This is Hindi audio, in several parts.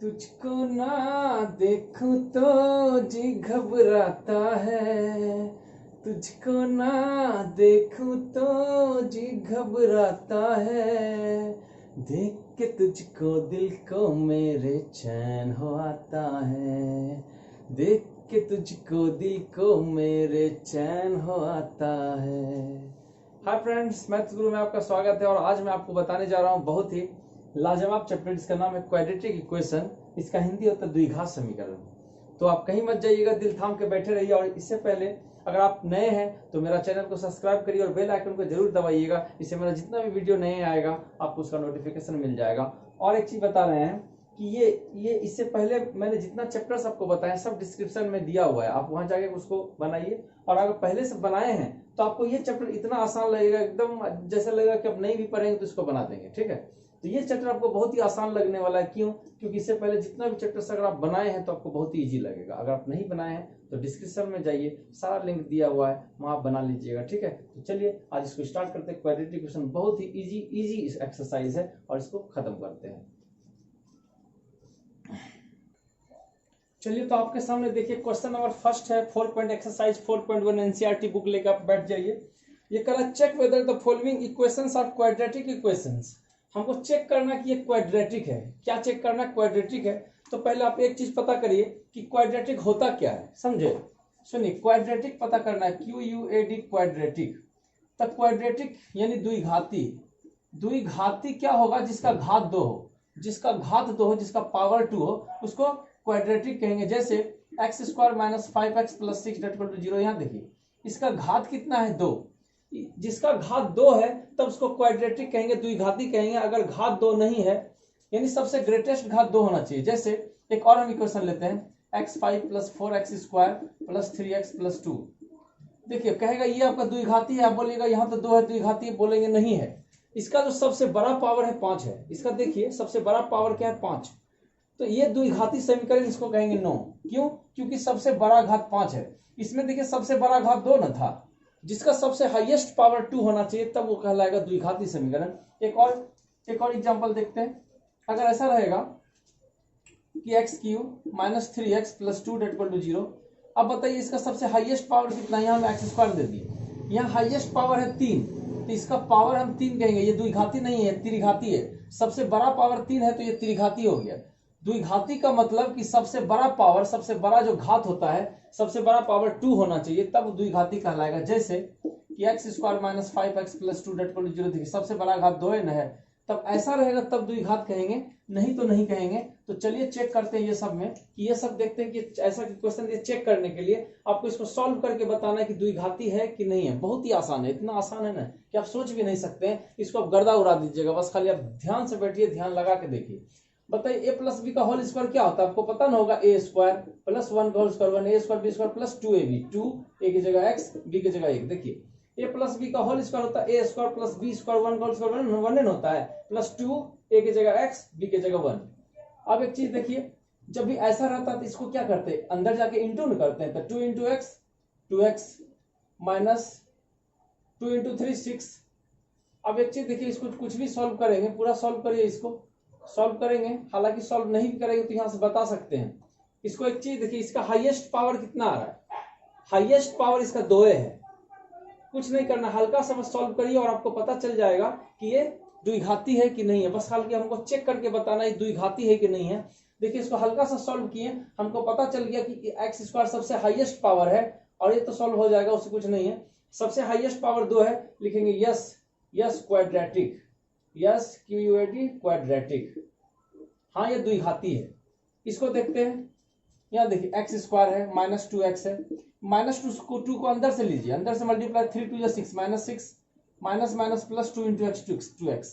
तुझको ना देखूं तो जी घबराता है, तुझको ना देखूं तो जी घबराता है, देख के तुझको दिल को मेरे चैन हो आता है, देख के तुझको दिल को मेरे चैन हो आता है। हाय फ्रेंड्स, मैथ्स गुरु में आपका स्वागत है और आज मैं आपको बताने जा रहा हूँ बहुत ही लाजवाब चैप्टर जिसका नाम है क्वाड्रेटिक इक्वेशन। इसका हिंदी होता है द्विघात समीकरण। तो आप कहीं मत जाइएगा, दिल थाम के बैठे रहिए। और इससे पहले अगर आप नए हैं तो मेरा चैनल को सब्सक्राइब करिए और बेल आइकन को जरूर दबाइएगा। इससे मेरा जितना भी वीडियो नए आएगा आपको उसका नोटिफिकेशन मिल जाएगा। और एक चीज बता रहे हैं कि ये इससे पहले मैंने जितना चैप्टर्स आपको बताए सब डिस्क्रिप्शन में दिया हुआ है, आप वहां जाके उसको बनाइए। और अगर पहले से बनाए हैं तो आपको ये चैप्टर इतना आसान लगेगा, एकदम जैसे लगेगा कि आप नहीं भी पढ़ेंगे तो इसको बना देंगे। ठीक है, तो ये चैप्टर आपको बहुत ही आसान लगने वाला है। क्यों? क्योंकि इससे पहले जितना भी चैप्टर्स अगर आप बनाए हैं तो आपको बहुत ही इजी लगेगा। अगर आप नहीं बनाए हैं तो डिस्क्रिप्शन में जाइए, सारा लिंक दिया हुआ है, वहां आप बना लीजिएगा। ठीक है, तो चलिए आज इसको स्टार्ट करते हैं। क्वाड्रेटिक इक्वेशन बहुत ही इजी एक्सरसाइज है और इसको खत्म करते हैं। चलिए, तो आपके सामने देखिए क्वेश्चन नंबर फर्स्ट है 4 पॉइंट एक्सरसाइज 4.1 एनसीईआरटी बुक लेकर आप बैठ जाइए। ये कह रहा है check whether the following equations are quadratic equations. हमको चेक करना कि ये क्वाड्रेटिक है। क्या चेक करना? क्वाड्रेटिक है। तो पहले आप एक चीज पता करिए कि क्वाड्रेटिक होता क्या है, समझे। सुनिए, क्वाड्रेटिक पता करना है, QUAD क्वाड्रेटिक। तब क्वाड्रेटिक यानी द्विघाती। द्विघाती क्या होगा? जिसका घात 2 हो, जिसका घात 2 हो, जिसका पावर 2 हो, उसको क्वाड्रेटिक कहेंगे। जैसे x square minus 5x plus 6 equal to 0। यहाँ देखिए इसका घात कितना है? 2। जिसका घात 2 है तब उसको क्वाड्रेटिक कहेंगे, द्विघाती कहेंगे। अगर घात 2 नहीं है यानी सबसे ग्रेटेस्ट घात 2 होना चाहिए। जैसे एक और हम इक्वेशन लेते हैं, x5 plus 4x square plus 3x plus 2। देखिए कहेगा ये आपका द्विघाती है, आप बोलिएगा यहाँ तो 2 है, द्विघाती है, बोलेंगे नहीं है। इसका जो सबसे बड़ा पावर है 5 है। इसका देखिए सबसे बड़ा पावर क्या है? 5। तो ये द्विघाती समीकरण इसको कहेंगे नो। क्यों? क्योंकि सबसे बड़ा घात 5 है। इसमें देखिए सबसे बड़ा घात 2 न था, जिसका सबसे हाईएस्ट पावर 2 होना चाहिए, तब वो कहलाएगा द्विघाती समीकरण। एक और एग्जांपल देखते हैं। अगर ऐसा रहेगा कि x cube minus 3x plus 2 equal to 0। अब बताइए इसका सबसे हाईएस्ट पावर कितना है? यहाँ हम एक्स स्क्वायर दे दिए, यहाँ हाईएस्ट पावर है 3, तो इसका पावर हम 3 कहेंगे। ये द्विघाती नहीं है, त्रिघाती है। सबसे बड़ा पावर 3 है तो ये त्रिघाती हो गया। द्विघाती का मतलब कि सबसे बड़ा पावर, सबसे बड़ा जो घात होता है, सबसे बड़ा पावर 2 होना चाहिए, तब द्विघाती कहलाएगा। जैसे कि x square minus 5x plus 2 equal to 0। देखिए सबसे बड़ा घात 2 है, तब ऐसा रहेगा तब द्विघात कहेंगे, नहीं तो नहीं कहेंगे। तो चलिए चेक करते हैं ये सब में कि ये सब देखते हैं कि ऐसा क्वेश्चन ये चेक करने के लिए आपको इसको सॉल्व करके बताना है कि द्विघाती है कि नहीं है। बहुत ही आसान है, इतना आसान है ना कि आप सोच भी नहीं सकते हैं। इसको आप गर्दा उड़ा दीजिएगा, बस खाली आप ध्यान से बैठिए, ध्यान लगा के देखिए। बताइए ए प्लस बी का होल स्क्वायर क्या होता है? आपको पता ना होगा। ए स्क्वायर प्लस 1 का whole square 1, a square b square plus 2ab। 2 a की जगह x, बी की जगह 1। देखिए ए प्लस बी का होल स्क्वायर होता है a square plus b square 1 का होल स्क्वायर 1 होता है, प्लस 2 ए की जगह x, बी की जगह 1। अब एक चीज देखिए, जब भी ऐसा रहता है तो इसको क्या करते हैं? अंदर जाके इंटू न करते हैं। तो 2 into x 2x minus 2 into 3 6। अब एक चीज देखिए, इसको कुछ भी सॉल्व करेंगे, पूरा सॉल्व करिए, इसको सॉल्व करेंगे। हालांकि सॉल्व नहीं भी करेंगे तो यहां से बता सकते हैं। इसको एक चीज देखिए, इसका हाईएस्ट पावर कितना आ रहा है? हाईएस्ट पावर इसका 2 है। कुछ नहीं करना, हल्का सा सॉल्व करिए और आपको पता चल जाएगा कि ये द्विघाती है कि नहीं है। बस खाली हमको चेक करके बताना है द्विघाती है कि नहीं है। देखिए इसको हल्का सा सॉल्व किए, हमको पता चल गया कि एक्स स्क्वायर सबसे हाईएस्ट पावर है और ये तो सॉल्व हो जाएगा, उससे कुछ नहीं है। सबसे हाईएस्ट पावर 2 है, लिखेंगे yes yes quadratic, yes QUAD quadratic. हाँ ये द्विघाती है। इसको देखते हैं। यहाँ देखिए एक्स स्क्वायर है माइनस 2x है, माइनस 2 को अंदर से लीजिए, अंदर से multiply 3 2 6 minus 6 minus minus plus 2 into x 2x।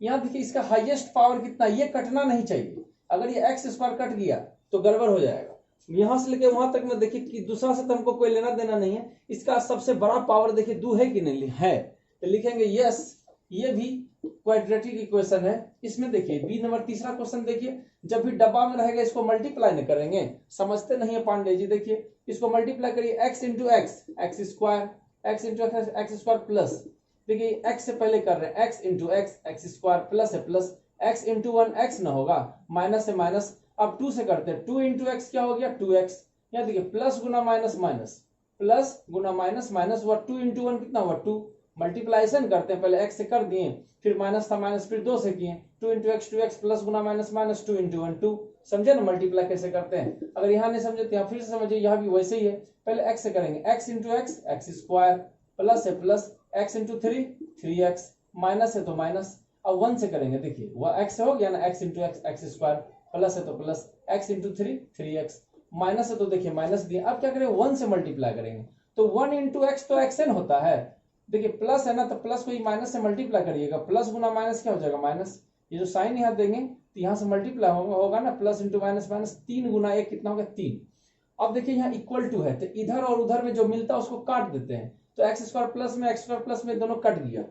यहाँ देखिए इसका हाईएस्ट पावर कितना? ये कटना नहीं चाहिए। अगर ये एक्स स्क्वायर कट गया तो गड़बड़ हो जाएगा। यहां से लेके वहां तक में देखिए कि दूसरा से तो हमको कोई लेना देना नहीं है। इसका सबसे बड़ा पावर देखिए 2 है कि नहीं है, तो लिखेंगे यस, ये भी क्वाड्रेटिक इक्वेशन है। इसमें देखिए बी नंबर तीसरा क्वेश्चन देखिए, जब भी डब्बा में रहेगा इसको मल्टीप्लाई नहीं करेंगे, समझते नहीं है पांडे जी। देखिए इसको मल्टीप्लाई करिए, x into x x square, x into x x square plus, देखिए एक्स से पहले कर रहे हैं, x into x x square plus है plus, x into one x ना होगा, माइनस से माइनस, अब 2 से करते हैं, 2 इंटू एक्स क्या हो गया 2x, यहाँ देखिए प्लस गुना माइनस माइनस, प्लस गुना माइनस माइनस हुआ, 2 इंटू वन कितना हुआ 2, मल्टीप्लाइजेशन करते हैं, पहले x से कर दिए, फिर माइनस था माइनस फिर 2 से किए, 2 इंटू एक्स 2x प्लस गुना माइनस माइनस 2 इंटू वन 2, समझे ना मल्टीप्लाई कैसे करते हैं। अगर यहाँ नहीं समझे तो यहाँ फिर से समझिए, यहाँ भी वैसे ही है, पहले x से करेंगे, x into x x square, plus है प्लस, x इंटू 3 माइनस है तो माइनस, अब 1 से करेंगे, देखिए वह x हो गया ना, x into x x square, plus है तो प्लस, x इंटू 3 माइनस है तो देखिए माइनस दिए, अब क्या करेंगे 1 से मल्टीप्लाई करेंगे, तो 1 इंटू एक्स तो xn होता है, देखिए प्लस है ना, तो प्लस को माइनस से मल्टीप्लाई करिएगा, प्लस गुना माइनस क्या हो जाएगा माइनस, ये जो साइन यहाँ देंगे तो यहाँ से मल्टीप्लाई होगा ना, प्लस इंटू माइनस माइनस, 3 गुना 1 कितना होगा 3। अब देखिए यहाँ इक्वल टू है, तो इधर और उधर में जो मिलता है उसको काट देते हैं, तो एक्स स्क्वायर प्लस में दोनों कट गया,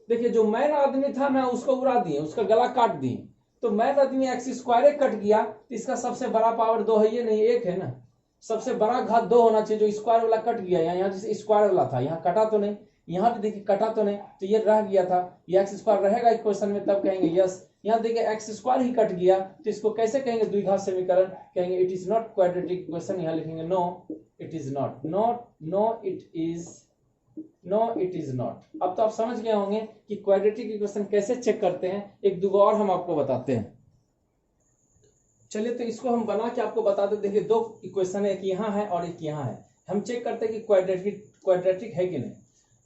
देखिए जो मैन आदमी था ना उसको उड़ा दिए, उसका गला काट दिए, तो मैन आदमी एक्स स्क्वायर कट गया, तो इसका सबसे बड़ा पावर 2 है, ये नहीं 1 है ना, सबसे बड़ा घात 2 होना चाहिए, जो स्क्वायर वाला कट गया, यहाँ जैसे स्क्वायर वाला था यहाँ कटा तो नहीं, यहाँ भी देखिए कटा तो नहीं, तो ये रह गया था, ये एक्स स्क्वायर रहेगा इक्वेशन में, तब कहेंगे यस, यहाँ देखिए एक्स स्क्वायर ही कट गया, तो इसको कैसे कहेंगे द्विघात समीकरण, कहेंगे it is not quadratic equation, यहाँ लिखेंगे no it is not, no it is not. अब तो आप समझ गए होंगे कि क्वाड्रेटिक इक्वेशन कैसे चेक करते हैं, एक दो और हम आपको बताते हैं। चलिए तो इसको हम बना के आपको बताते, देखिए 2 इक्वेशन है, एक यहाँ है और एक यहाँ है, हम चेक करते हैं कि क्वाड्रेटिक है कि नहीं।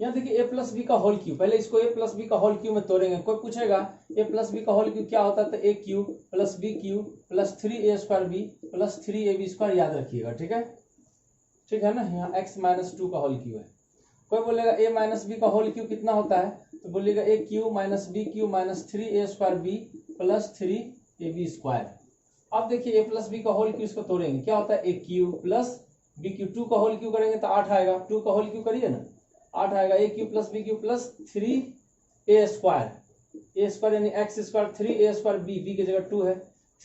यहाँ देखिए a प्लस बी का होल क्यू, पहले इसको a प्लस बी का होल क्यू में तोड़ेंगे, कोई पूछेगा a प्लस बी का होल क्यू क्या होता है, तो a cube plus b cube plus 3a square b plus 3ab square, याद रखिएगा, ठीक है ना। यहाँ x माइनस 2 का होल क्यू है, कोई बोलेगा a माइनस बी का होल क्यू कितना होता है, तो बोलेगा a cube minus b cube minus 3a square b plus 3ab square. अब देखिए a प्लस बी का होल क्यू, इसको तोड़ेंगे, क्या होता है a cube plus b cube, 2 का होल क्यू करेंगे तो 8 आएगा, 2 का होल क्यू करिए ना 8 आएगा, a cube plus b cube plus 3a square यानी x square 3a square b की जगह 2 है,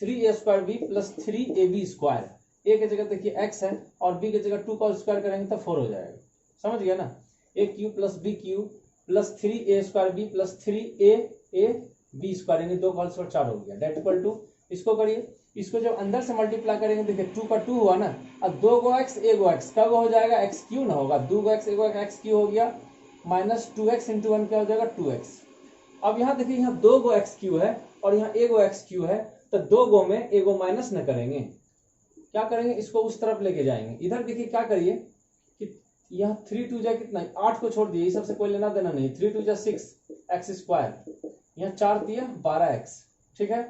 3a square b plus 3ab square, a की जगह देखिए x है और b की जगह 2 का स्क्वायर करेंगे तो 4 हो जाएगा, समझ गया ना। a cube plus b cube plus 3a square b plus 3ab square यानी 2 का स्क्वायर 4 हो गया, डेट इक्वल टू, इसको करिए, इसको जब अंदर से मल्टीप्लाई करेंगे देखिए 2 का 2 हुआ ना, अब 2 गो x 1 गो x कब हो जाएगा एक्स क्यू ना होगा, 2 गो x 1 गो x क्यू हो गया, माइनस 2x इंटू 1 क्या हो जाएगा 2x। अब यहाँ देखिए यहाँ 2 गो x क्यू है और यहाँ 1 गो x क्यू है, तो 2 गो में 1 गो माइनस न करेंगे, क्या करेंगे इसको उस तरफ लेके जाएंगे, इधर देखिए क्या करिए कि यहाँ 3 2 जा कितना 8 को छोड़ दिए, सबसे कोई लेना देना नहीं, 3 2 जा 6 एक्स स्क्वायर, यहाँ 4 दिया 12x, ठीक है।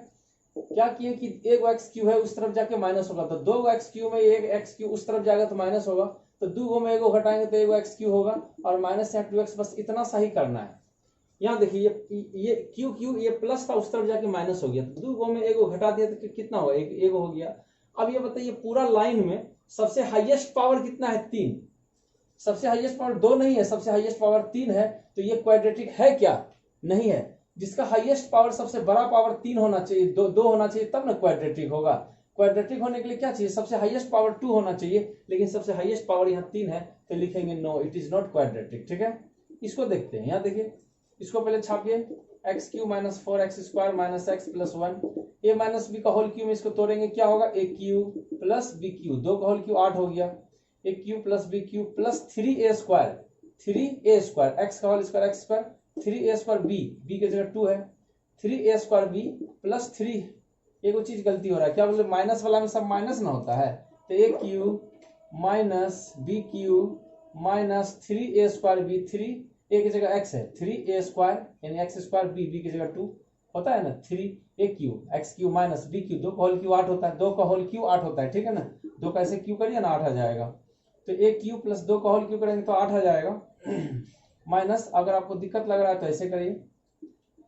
क्या किए कि 1 गो एक्स क्यू है उस तरफ जाके माइनस होगा, तो 2 गो एक्स क्यू में 1 एक्स क्यू उस तरफ जाएगा तो माइनस होगा, तो 2 गो में 1 गो घटाएंगे तो 1 गो एक्स क्यू होगा और माइनस यहाँ 2x, बस इतना सही करना है। यहाँ देखिए ये क्यू क्यू ये प्लस था उस तरफ जाके माइनस हो गया, तो 2 गो में 1 गो घटा दिया तो कितना होगा 1 हो गया। अब ये बताइए पूरा लाइन में सबसे हाईएस्ट पावर कितना है 3, सबसे हाईएस्ट पावर 2 नहीं है, सबसे हाईएस्ट पावर 3 है, तो ये क्वाड्रेटिक है क्या, नहीं है। जिसका हाईएस्ट पावर सबसे बड़ा पावर 3 होना चाहिए, दो होना चाहिए तब ना क्वाड्रेटिक होगा। क्वाड्रेटिक होने के लिए क्या चाहिए, सबसे हाईएस्ट पावर 2 होना चाहिए, लेकिन सबसे हाईएस्ट पावर यहाँ 3 है, तो लिखेंगे no it is not quadratic, ठीक है। इसको देखते हैं, यहाँ देखिए इसको पहले छापिए, x cube minus 4x square minus x plus 1, a minus b का होल क्यू में इसको तोड़ेंगे क्या होगा a cube plus b cube, 2 का होल क्यू 8 हो गया, a cube plus b cube plus 3a square x का whole square x square 3a square b की जगह 2 है, 3a स्क्वायर बी प्लस 3, एक चीज गलती हो रहा है, क्या बोले माइनस वाला में सब माइनस ना होता है, तो a cube minus b cube minus 3a square b, 3 a की जगह x है 3a स्क्वायर यानी x स्क्वायर बी की जगह 2 होता है ना, 3a cube x cube minus b cube, 2 का होल क्यू 8 होता है, 2 का होल क्यू 8 होता है, ठीक है ना, 2 का ऐसे क्यू करिए ना 8 आ जाएगा, तो a क्यू प्लस 2 का होल क्यू करेंगे तो 8 आ जाएगा, माइनस अगर आपको दिक्कत लग रहा है तो ऐसे करिए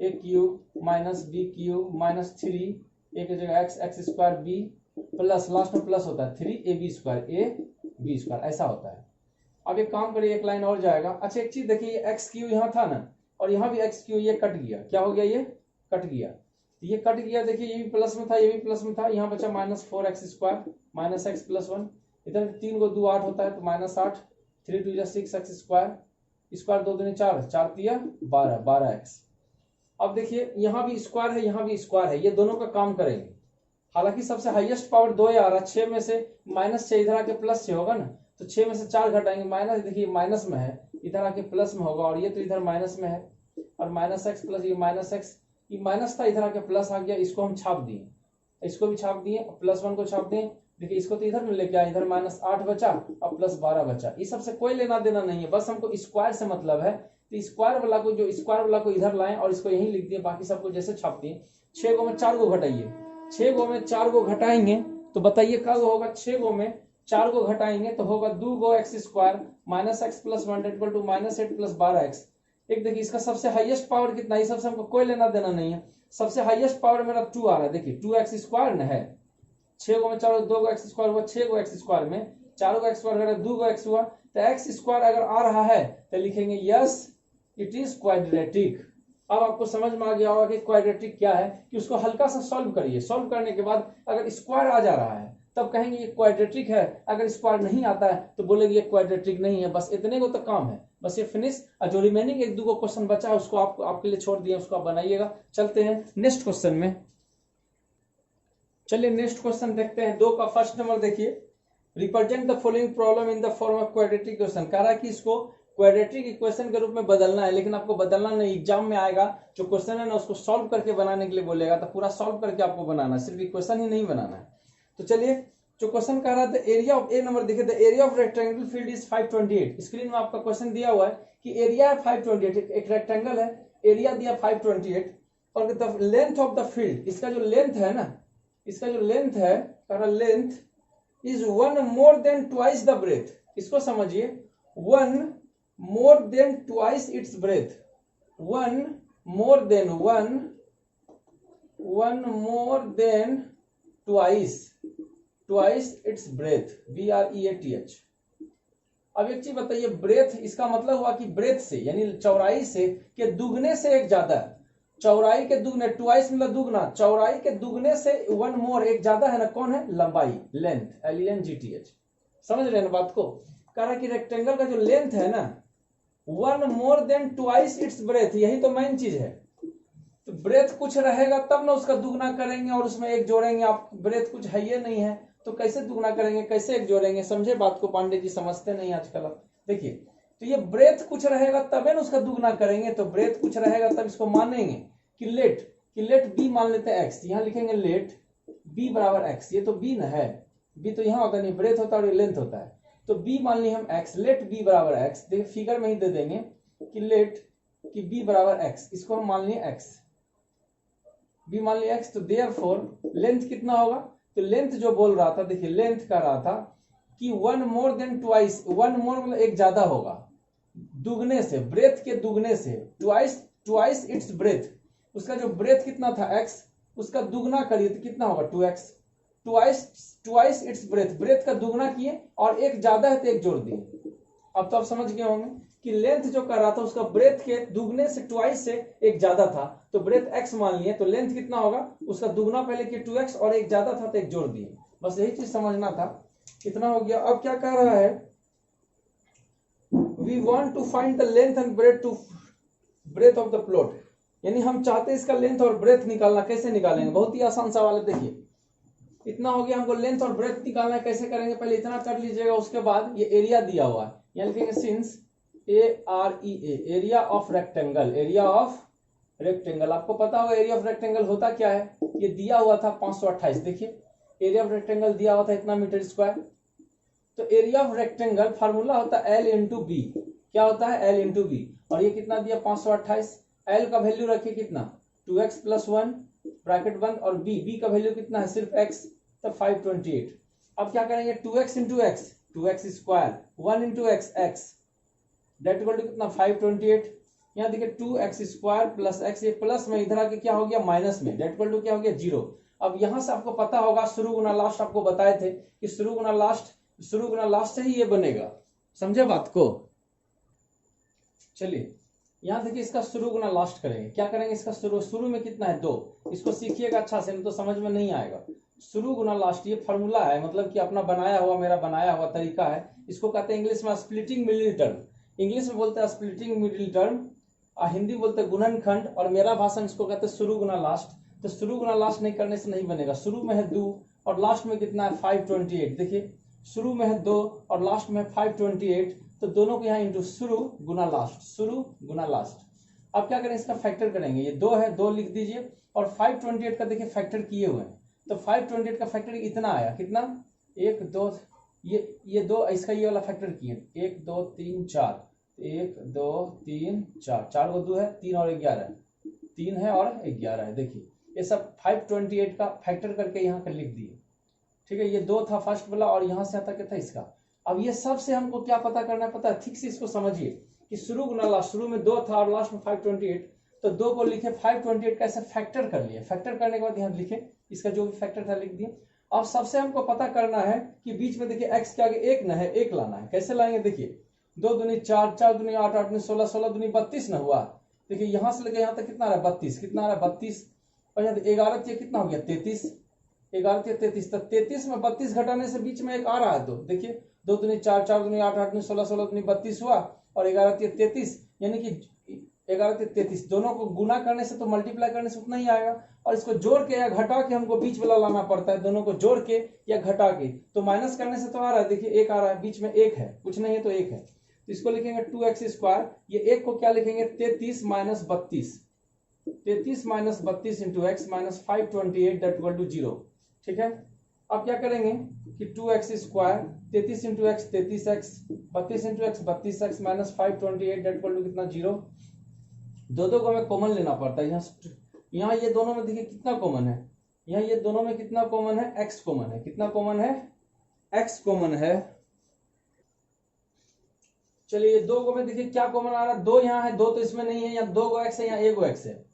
a cube minus b cube minus 3 a की जगह x square b plus last में प्लस होता है 3ab स्क्वायर, ऐसा होता है। अब एक काम करिए, एक लाइन और जाएगा। अच्छा एक चीज देखिए, एक्स क्यू यहाँ था ना और यहाँ भी एक्स क्यू, ये कट गया, क्या हो गया ये कट गया, ये कट गया, देखिए ये भी प्लस में था ये भी प्लस में था, यहाँ बचा minus 4x square minus x plus 1, इधर 3 को 2 8 होता है तो माइनस 8, 3 2 6x स्क्वायर, स्क्वायर 2 दूनी 4, 4 3 12x। अब देखिए यहाँ भी स्क्वायर है, यहाँ भी स्क्वायर है, ये दोनों का काम करेंगे। हालांकि सबसे हाईएस्ट पावर 2 आ रहा है, 6 में से -6 इधर आके प्लस 6 होगा ना, तो 6 में से 4 घटाएंगे, माइनस, देखिए माइनस में है, इधर आके प्लस में होगा, और ये तो इधर माइनस में है, और -x प्लस ये -x, ये माइनस था, इधर आके प्लस आ गया, इसको हम छाप दिए, इसको भी छाप दिए, +1 को छाप दिए। देखिए इसको तो इधर में लेके आए, इधर -8 बचा और +12 बचा। इस सबसे कोई लेना देना नहीं है, बस हमको स्क्वायर से मतलब है। तो स्क्वायर वाला को, जो स्क्वायर वाला को इधर लाएं और इसको यहीं लिख दिए, बाकी सबको जैसे छाप दिए। 6 गो में 4 गो घटाइए, 6 गो में 4 गो घटाएंगे तो बताइए क्या होगा। 6 गो में 4 गो घटाएंगे तो होगा 2 गो x square -x + 1 equal to -8 + 12x। एक देखिए इसका सबसे हाईएस्ट पावर कितना है, सबसे हमको कोई लेना देना नहीं है। सबसे हाईएस्ट पावर मेरा 2 आ रहा है, देखिए 2x स्क्वायर न है, 6 गो में 4 2 गो x स्क्वायर हुआ, 6 गो x स्क्वायर में 4 गो x स्क्वायर घटा 2 गो x हुआ, तो x स्क्वायर अगर आ रहा है तो लिखेंगे यस इट इज क्वाड्रेटिक। अब आपको समझ में आ गया होगा कि क्वाड्रेटिक क्या है, कि उसको हल्का सा सॉल्व करिए, सॉल्व करने के बाद अगर स्क्वायर आ जा रहा है तब कहेंगे ये क्वाड्रेटिक है, अगर स्क्वायर नहीं आता है तो बोलेंगे ये क्वाड्रेटिक नहीं है। बस इतने को तो काम है, बस ये फिनिश। और जो रिमेनिंग 1 2 गो क्वेश्चन बचा है उसको आपके लिए छोड़ दिए, उसको आप बनाइएगा। चलते हैं नेक्स्ट क्वेश्चन में। चलिए नेक्स्ट क्वेश्चन देखते हैं। 2 का फर्स्ट नंबर देखिए, represent the following problem in the form of quadratic equation. कह रहा है कि इसको क्वाड्रेटिक इक्वेशन के रूप में बदलना है, लेकिन आपको बदलना नहीं, एग्जाम में आएगा जो क्वेश्चन है ना उसको सॉल्व करके बनाने के लिए बोलेगा, तो पूरा सॉल्व करके आपको बनाना है, सिर्फ इक्वेशन ही नहीं बनाना है। तो चलिए जो क्वेश्चन कह रहा था, एरिया ऑफ ए नंबर देखिए, the area of rectangle field is 528। Screen में आपका क्वेश्चन दिया हुआ है कि एरिया है 528, एक रेक्टेंगल है, एरिया दिया 528, और the length of the field, इसका जो लेंथ है ना, इसका जो लेंथ है, length is 1 more than twice the breadth। इसको समझिए, 1 more than twice its breadth, 1 more than twice its breadth, BREATH। अब एक चीज बताइए, ब्रेथ इसका मतलब हुआ कि ब्रेथ से यानी चौड़ाई से के दुगने से एक ज्यादा है, चौड़ाई के दुगने, ट्वाइस मतलब दुगना, चौड़ाई के दुगने से 1 मोर एक ज्यादा है ना, कौन है, लंबाई, लेंथ, LENGTH। समझ रहे हैं ना बात को। कह रहा है कि रेक्टेंगल का जो लेंथ है ना, 1 more than twice its breadth, यही तो मेन चीज है। तो ब्रेथ कुछ रहेगा तब ना उसका दुगना करेंगे और उसमें एक जोड़ेंगे, आप ब्रेथ कुछ है ये नहीं है तो कैसे दुगना करेंगे, कैसे एक जोड़ेंगे, समझे बात को। पांडे जी समझते नहीं आजकल। आप देखिए, तो ये ब्रेथ कुछ रहेगा तबे ना उसका दुगना करेंगे, तो ब्रेथ कुछ रहेगा तब इसको मानेंगे कि लेट बी मान लेते हैं x, यहाँ लिखेंगे लेट बी बराबर x। ये तो बी ना है, बी तो यहाँ होता नहीं, ब्रेथ होता है और लेंथ होता है, तो बी मान लिए हम x, लेट बी बराबर x। देखिए फिगर में ही दे देंगे कि लेट कि बी बराबर x, इसको हम मान लिए x, बी मान लिए x। तो देयरफॉर लेंथ कितना होगा, तो लेंथ जो बोल रहा था, देखिए लेंथ कह रहा था कि 1 more than twice, 1 more मतलब एक ज्यादा होगा, दुगने से, ब्रेथ के दुगने से, ट्वाइस इट्स ब्रेथ, उसका जो ब्रेथ कितना था x, उसका दुगना करिए तो कितना होगा 2x, twice its breath, breath का दुगना किए और एक ज्यादा है तो एक जोड़ दिए। अब तो आप समझ गए होंगे कि लेंथ जो कर रहा था उसका ब्रेथ के दुगने से, ट्वाइस से एक ज्यादा था, तो ब्रेथ x मान लिए, तो लेंथ कितना होगा, उसका दुगना पहले कि 2x और एक ज्यादा था तो एक जोड़ दिए। बस यही चीज समझना था, इतना हो गया। अब क्या कह रहा है, we want to find the length and breadth of the plot, यानी हम चाहते हैं इसका लेंथ और ब्रेथ निकालना। कैसे निकालेंगे, बहुत ही आसान सवाल है। देखिए इतना हो गया, हमको लेंथ और ब्रेथ निकालना है, कैसे करेंगे, पहले इतना कर लीजिएगा, उसके बाद ये एरिया दिया हुआ है, यहाँ लिखेंगे since AREA, area of rectangle, area of rectangle. आपको पता होगा एरिया ऑफ रेक्टेंगल होता क्या है, ये दिया हुआ था 528, देखिए एरिया ऑफ रेक्टेंगल दिया हुआ था इतना मीटर स्क्वायर। तो एरिया ऑफ रेक्टेंगल फार्मूला होता है L इंटू बी, क्या होता है L इंटू बी, और ये कितना दिया 528, L का वैल्यू रखिए कितना 2x + 1 ब्रैकेट बंद, और बी का वैल्यू कितना है सिर्फ x, तो 528। अब क्या करेंगे 2x इंटू x, 2x स्क्वायर, 1 into x, x that equal to कितना 528। यहाँ देखिए 2x स्क्वायर प्लस x, ये प्लस में इधर आके क्या हो गया माइनस में, डेट इक्वल टू क्या हो गया 0। अब यहां से आपको पता होगा शुरू गुना लास्ट, आपको बताए थे कि शुरू गुना लास्ट से ही ये बनेगा, समझे बात को। चलिए यहाँ देखिए इसका शुरू गुना लास्ट करेंगे, क्या करेंगे, इसका शुरू में कितना है 2, इसको सीखिएगा अच्छा से, नहीं तो समझ में नहीं आएगा। शुरू गुना लास्ट ये फॉर्मूला है, मतलब कि अपना बनाया हुआ, मेरा बनाया हुआ तरीका है, इसको कहते हैं इंग्लिश में स्प्लिटिंग मिडिल टर्म, इंग्लिश में बोलते हैं स्प्लिटिंग मिडिल टर्म। हिंदी बोलते हैं गुणनखंड, और मेरा भाषा इसको कहते हैं शुरू गुना लास्ट। तो शुरू गुना लास्ट नहीं करने से नहीं बनेगा। शुरू में है 2 और लास्ट में कितना है 528। देखिए शुरू में है 2 और लास्ट में है 528, तो दोनों को यहाँ इंटू शुरू गुना लास्ट, शुरू गुना लास्ट। अब क्या करें, इसका फैक्टर करेंगे। ये 2 है, 2 लिख दीजिए, और 528 का देखिए फैक्टर किए हुए हैं, तो 528 का फैक्टर इतना आया, कितना 1 2, ये 2, इसका ये वाला फैक्टर किए 1 2 3 4, 1 2 3 4, 4 को 2 है, 3 और 11, 3 है और 11 है। देखिए ये सब 528 का फैक्टर करके यहाँ पर लिख दिए। ठीक है, ये 2 था फर्स्ट वाला, और यहाँ से आता क्या था इसका। अब ये सब से हमको क्या पता करना है, पता है, ठीक से इसको समझिए कि शुरू गुना लास्ट, शुरू में 2 था और लास्ट में 528, तो 2 को लिखे 528 का ऐसे फैक्टर कर लिए। फैक्टर करने के बाद यहाँ लिखे इसका जो भी फैक्टर था लिख दिए। अब सबसे हमको पता करना है कि बीच में देखिए x के आगे 1 न है, 1 लाना है। कैसे लाएंगे, देखिए 2 दूनी 4, 4 दूनी 8, 8 दूनी 16, 16 दूनी 32 न हुआ। देखिए यहाँ से लेके यहाँ तक कितना आ रहा है 32, कितना आ रहा है 32, और यहाँ 11 कितना हो गया 33, 11 33, तो 33 में 32 घटाने से बीच में 1 आ रहा है। तो देखिए 2 दूनी 4, 4 दूनी 8, 8 दूनी 16, 16 दूनी 32 हुआ, और 11 33, यानी कि 11 33, दोनों को गुना करने से तो मल्टीप्लाई करने से उतना ही आएगा, और इसको जोड़ के या घटा के हमको बीच वाला लाना पड़ता है। दोनों को जोड़ के या घटा के, तो माइनस करने से तो आ रहा है, देखिए 1 आ रहा है, बीच में 1 है, कुछ नहीं है तो 1 है, तो इसको लिखेंगे 2x²। ये 1 को क्या लिखेंगे 33 minus 32, 33 minus 32 into x minus 528 that equal to 0। ठीक है, अब क्या करेंगे कि 2x², 33 into x 33x, 32 into x 32x minus 528 that equal to कितना 0। दो को हमें कॉमन लेना पड़ता है। यहाँ ये दोनों में देखिए कितना कॉमन है, यहाँ ये दोनों में कितना कॉमन है, x कॉमन है। कितना कॉमन है, x कॉमन है। चलिए 2 को में देखिए क्या कॉमन आ रहा है, 2 यहाँ है, 2 तो इसमें नहीं है, यहाँ 2 गो x है, यहाँ 1 गो x है,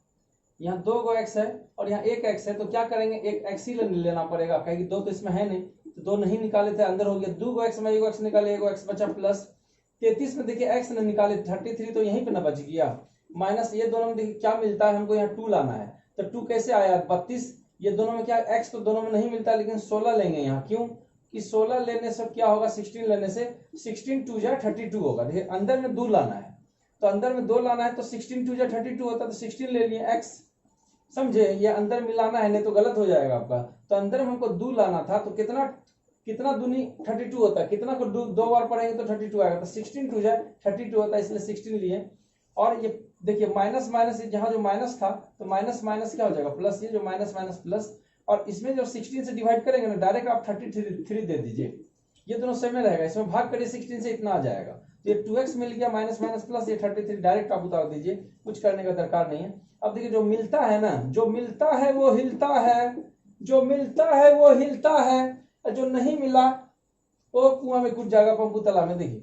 यहाँ 2 गो x है और यहाँ 1 x है, तो क्या करेंगे, एक x ही लेना पड़ेगा, कहेंगे 2 तो इसमें है नहीं, तो 2 नहीं निकाले थे, अंदर हो गया 2 गो x में 1 गो x निकाले, 1 गो x बचा, प्लस 33 में देखिए x ने निकाले 33, तो यहीं पे ना बच गया, माइनस ये दोनों में देखिए क्या मिलता है, हमको यहाँ 2 लाना है, तो 2 कैसे आया 32, ये दोनों में क्या x तो दोनों में नहीं मिलता, लेकिन 16 लेंगे यहाँ, क्यों कि 16 लेने से क्या होगा, 16 लेने से 16 2 जा 32 होगा। देखिए अंदर में 2 लाना है, तो अंदर में 2 लाना है, तो 16 2 जा 32 होता है, तो 16 ले लिए x, समझे, ये अंदर मिलाना है, नहीं तो गलत हो जाएगा आपका। तो अंदर में हमको 2 लाना था, तो कितना दूनी 32 होता है, कितना को 2 बार पढ़ेंगे तो 32 आएगा, तो 16 2 जा 32 होता है, इसलिए 16 लिए। और ये देखिए माइनस माइनस, जहां जो माइनस था तो माइनस माइनस क्या हो जाएगा प्लस, ये जो माइनस माइनस प्लस, और इसमें जो 16 से डिवाइड करेंगे ना, डायरेक्ट आप 33 दे दीजिए, ये दोनों सेम रहेगा, इसमें भाग करिए 16 से, इतना आ जाएगा, तो ये 2x मिल गया, माइनस माइनस प्लस, ये 33 डायरेक्ट आप उतार दीजिए, कुछ करने का दरकार नहीं है। अब देखिए जो मिलता है ना, जो मिलता है वो हिलता है, जो मिलता है वो हिलता है, और जो नहीं मिला वो कुआं में कूद जाएगा, पंपू तालाब में। देखिए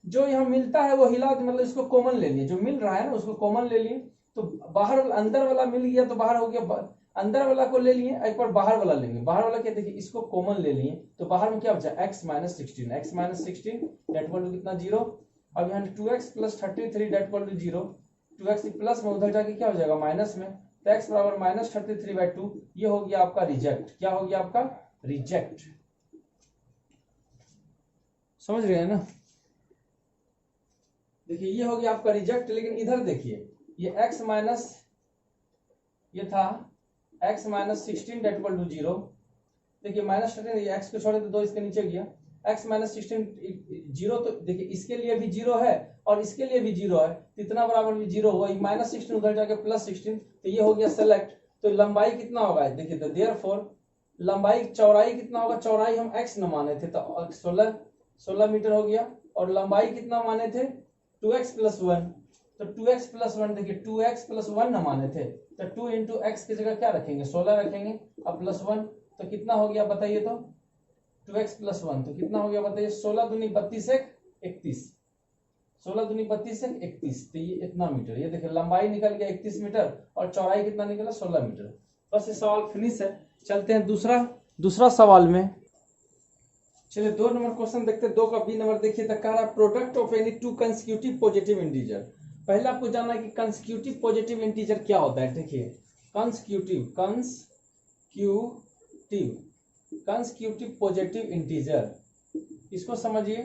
जो यहाँ मिलता है वो हिला, मतलब इसको कॉमन ले लिए, जो मिल रहा है ना उसको कॉमन ले लिए, तो बाहर अंदर वाला मिल गया तो बाहर हो गया, अंदर वाला को ले लिए, एक बार बाहर वाला लेंगे, बाहर वाला क्या, देखिए इसको कॉमन ले लिए, तो बाहर में क्या बचा x minus 16, x minus 16 that equal to कितना 0। अब यहाँ 2x plus 33 that equal to 0, 2x plus में उधर जाके क्या हो जाएगा माइनस में, तो x बराबर माइनस 33/2, ये हो गया आपका रिजेक्ट। क्या हो गया आपका रिजेक्ट, समझ रहे हैं ना। देखिए ये हो गया आपका रिजेक्ट, लेकिन इधर देखिए ये x माइनस, ये था x minus 16 that equal to 0, देखिए माइनस 13, ये x को छोड़े तो 2 इसके नीचे गया, x माइनस 16 0, तो देखिए इसके लिए भी 0 है और इसके लिए भी 0 है, तो इतना बराबर भी 0 हुआ, माइनस 16 उधर जाके प्लस 16, तो ये हो गया सेलेक्ट। तो लंबाई कितना होगा, देखिए तो देयरफॉर लंबाई, चौड़ाई कितना होगा, चौड़ाई हम x न माने थे तो 16 मीटर हो गया, और लंबाई कितना माने थे 2x प्लस 1, तो 2x प्लस 1, देखिए 2x प्लस 1 न माने थे, तो 2 इंटू एक्स की जगह क्या रखेंगे 16 रखेंगे, अब प्लस 1, तो कितना हो गया बताइए, तो 2x प्लस 1 तो कितना हो गया बताइए, 16 दूनी 32 31, 16 दूनी 32 31, तो ये इतना मीटर, ये देखिए लंबाई निकल गया 31 मीटर और चौड़ाई कितना निकला 16 मीटर। बस ये सवाल फिनिश है। चलते हैं दूसरा सवाल में। चलिए 2 नंबर क्वेश्चन देखते हैं। 2 का बी नंबर देखिए, कह रहा है product of any 2 consecutive positive integer. पहले आपको जानना है कि कंसेक्यूटिव पॉजिटिव इंटीजर क्या होता है। देखिए कंसेक्यूटिव पॉजिटिव इंटीजर, इसको समझिए।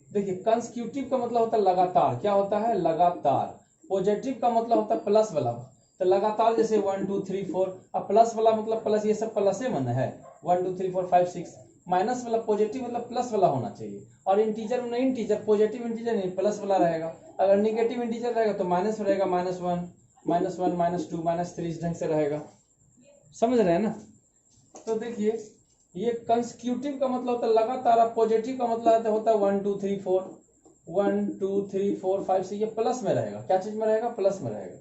देखिए कंसेक्यूटिव का मतलब होता है लगातार, क्या होता है लगातार, पॉजिटिव का मतलब होता है प्लस वाला, तो लगातार जैसे 1 2 3 4, अब प्लस वाला मतलब प्लस, ये सब प्लस से मन है 1 2 3 4 5 6, माइनस वाला पॉजिटिव मतलब प्लस वाला होना चाहिए, और इंटीजर में नहीं, इंटीजर पॉजिटिव इंटीजर नहीं प्लस वाला रहेगा, अगर निगेटिव इंटीजर रहेगा तो माइनस रहेगा, -1 -1 -2 -3 इस ढंग से रहेगा, समझ रहे हैं ना। तो देखिए ये कंसेक्यूटिव का मतलब होता है लगातार, पॉजिटिव का मतलब होता है 1 2 3 4 1 2 3 4 5 6, ये प्लस में रहेगा, क्या चीज में रहेगा, प्लस में रहेगा।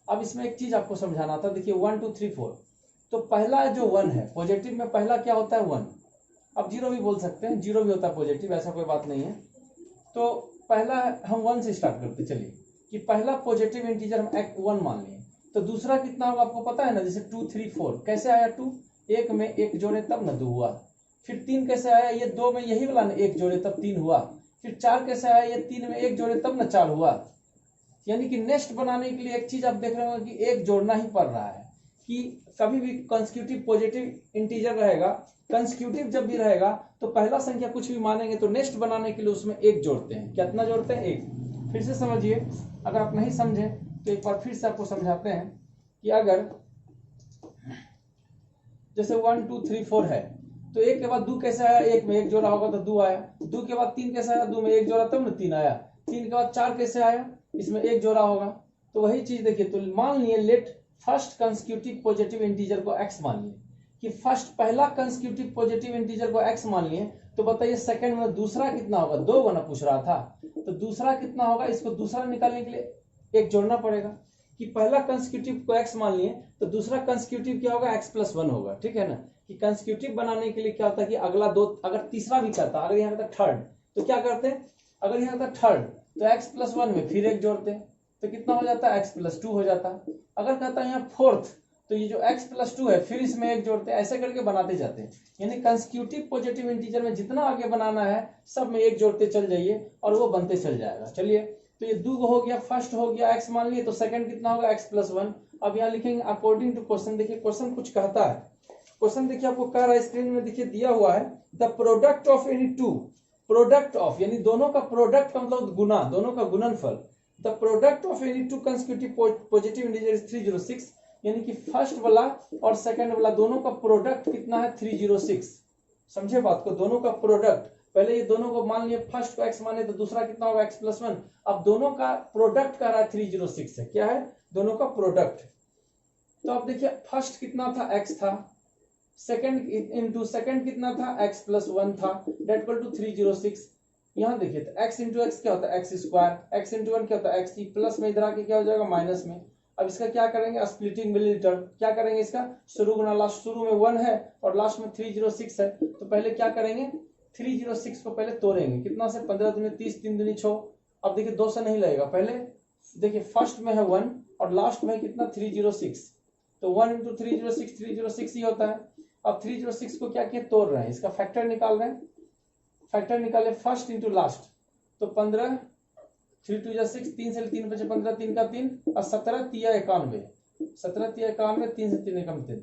अब इसमें एक चीज आपको समझाना था, देखिए 1 2 3 4, तो पहला जो 1 है पॉजिटिव में, पहला क्या होता है 1, अब 0 भी बोल सकते हैं, 0 भी होता है पॉजिटिव, ऐसा कोई बात नहीं है। तो पहला हम 1 से स्टार्ट करते, चलिए कि पहला पॉजिटिव इंटीजर हम 1 मान लिए, तो दूसरा कितना होगा आपको पता है ना, जैसे 2 3 4 कैसे आया, 2 एक में एक जोड़े तब न 2 हुआ, फिर 3 कैसे आया, ये 2 में यही वाला ना एक जोड़े तब 3 हुआ, फिर 4 कैसे आया, ये 3 में एक जोड़े तब न 4 हुआ। यानी कि नेक्स्ट बनाने के लिए एक चीज आप देख रहे हो कि एक जोड़ना ही पड़ रहा है, कि कभी भी कंसेक्यूटिव पॉजिटिव इंटीजर रहेगा, कंसेक्यूटिव जब भी रहेगा तो पहला संख्या कुछ भी मानेंगे तो नेक्स्ट बनाने के लिए उसमें एक जोड़ते हैं, कितना जोड़ते हैं, एक। फिर से समझिए, अगर आप नहीं समझे तो एक बार फिर से आपको समझाते हैं कि अगर जैसे 1 2 3 4 है, तो एक के बाद 2 कैसे आया, एक में एक जोड़ा होगा तो 2 आया, 2 के बाद 3 कैसे आया, 2 में एक जोड़ा तब न 3 आया, 3 के बाद 4 कैसे आया, इसमें एक जोड़ा होगा, तो वही चीज देखिए, तो मान लिए let first consecutive positive integer को x मान लिए, कि फर्स्ट पहला कंसेक्यूटिव पॉजिटिव इंटीजर को x मान लिए, तो बताइए सेकंड में दूसरा कितना होगा, 2 बना पूछ रहा था, तो दूसरा कितना होगा, इसको दूसरा निकालने के लिए एक जोड़ना पड़ेगा, कि पहला कंसेक्यूटिव को x मान लिए तो दूसरा कंसेक्यूटिव क्या होगा, x + 1 होगा, ठीक है ना। कि कंसेक्यूटिव बनाने के लिए क्या होता है कि अगला दो, अगर तीसरा भी करता, अगर यहाँ था थर्ड तो क्या करते हैं, अगर यहाँ था थर्ड तो x + 1 में फिर एक जोड़ते हैं, तो कितना हो जाता है, x + 2 हो जाता है। अगर कहता है यहाँ फोर्थ, तो ये जो x + 2 है फिर इसमें एक जोड़ते हैं, ऐसे करके बनाते जाते हैं। यानी कंसेक्यूटिव पॉजिटिव इंटीजर में जितना आगे बनाना है सब में एक जोड़ते चल जाइए और वो बनते चल जाएगा। चलिए, तो ये 2 हो गया, फर्स्ट हो गया x मान लिए, तो सेकंड कितना होगा, x + 1। अब यहाँ लिखेंगे अकॉर्डिंग टू क्वेश्चन, देखिए क्वेश्चन कुछ कहता है, क्वेश्चन देखिए आपको कह रहा है, स्क्रीन में देखिए दिया हुआ है, the product of any two, product of यानी दोनों का प्रोडक्ट का मतलब गुना, दोनों का गुणनफल, the product of any two consecutive positive integer is 306, यानी कि फर्स्ट वाला और सेकंड वाला दोनों का प्रोडक्ट कितना है, 306। समझे बात को, दोनों का प्रोडक्ट, पहले ये दोनों को मान लिए, फर्स्ट को x माने तो दूसरा कितना होगा, x + 1, अब दोनों का प्रोडक्ट कर रहा है 306 है, क्या है, दोनों का प्रोडक्ट। तो अब देखिए फर्स्ट कितना था, x था, सेकंड इंटू सेकंड कितना था, x + 1 था, डेट इक्वल टू 306। यहाँ देखिए तो x इंटू एक्स क्या होता है, x स्क्वायर, x इंटू 1 क्या होता है, x, प्लस में इधर आके क्या हो जाएगा, माइनस में। अब इसका क्या करेंगे, स्प्लिटिंग मिडिल टर्म, क्या करेंगे इसका, शुरू गुना लास्ट, शुरू में 1 है और लास्ट में 306 है, तो पहले क्या करेंगे, 306 को पहले तोड़ेंगे, कितना से, 15 दूनी 30, 3 दूनी 6। अब देखिए 2 से नहीं लगेगा, पहले देखिए फर्स्ट में है 1 और लास्ट में कितना, 306, तो 1 इंटू 306, 306 ही होता है। अब 306 को क्या किया, तोड़ रहे हैं, इसका फैक्टर निकाल रहे हैं, फैक्टर निकाले फर्स्ट इंटू लास्ट, तो 15, 3 2 जा 6, 3 से 3 बचे 15, 3 का 3 और 17 तिया 91, 17 तिया 91, 3 से 3 एकम 3।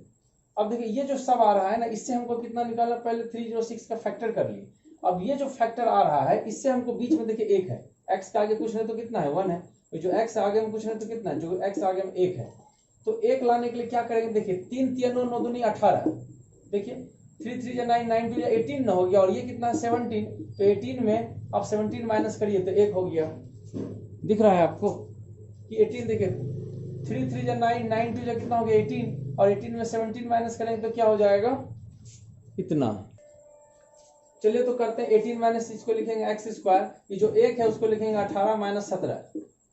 अब देखिए ये जो सब आ रहा है ना, इससे हमको कितना निकालना, पहले 306 का फैक्टर कर लिए। अब ये जो फैक्टर आ रहा है इससे हमको बीच में देखिए 1 है, x के आगे कुछ नहीं तो कितना है, 1 है, जो x आगे में कुछ नहीं तो कितना है, जो x आगे में 1 है, तो 1 लाने के लिए क्या करेंगे, देखिए 3 3 9 9 दूनी 18, देखिए 3 3 9 9 2 18 ना हो गया, और ये कितना है 17, तो 18 में आप 17 माइनस करिए तो 1 हो गया, दिख रहा है आपको कि 18, देखिए 3 3 9 9 2 कितना हो गया 18, और 18 में 17 माइनस करेंगे तो क्या हो जाएगा, इतना। चलिए तो करते हैं, 18 माइनस इसको लिखेंगे x स्क्वायर, ये जो 1 है उसको लिखेंगे 18 माइनस 17,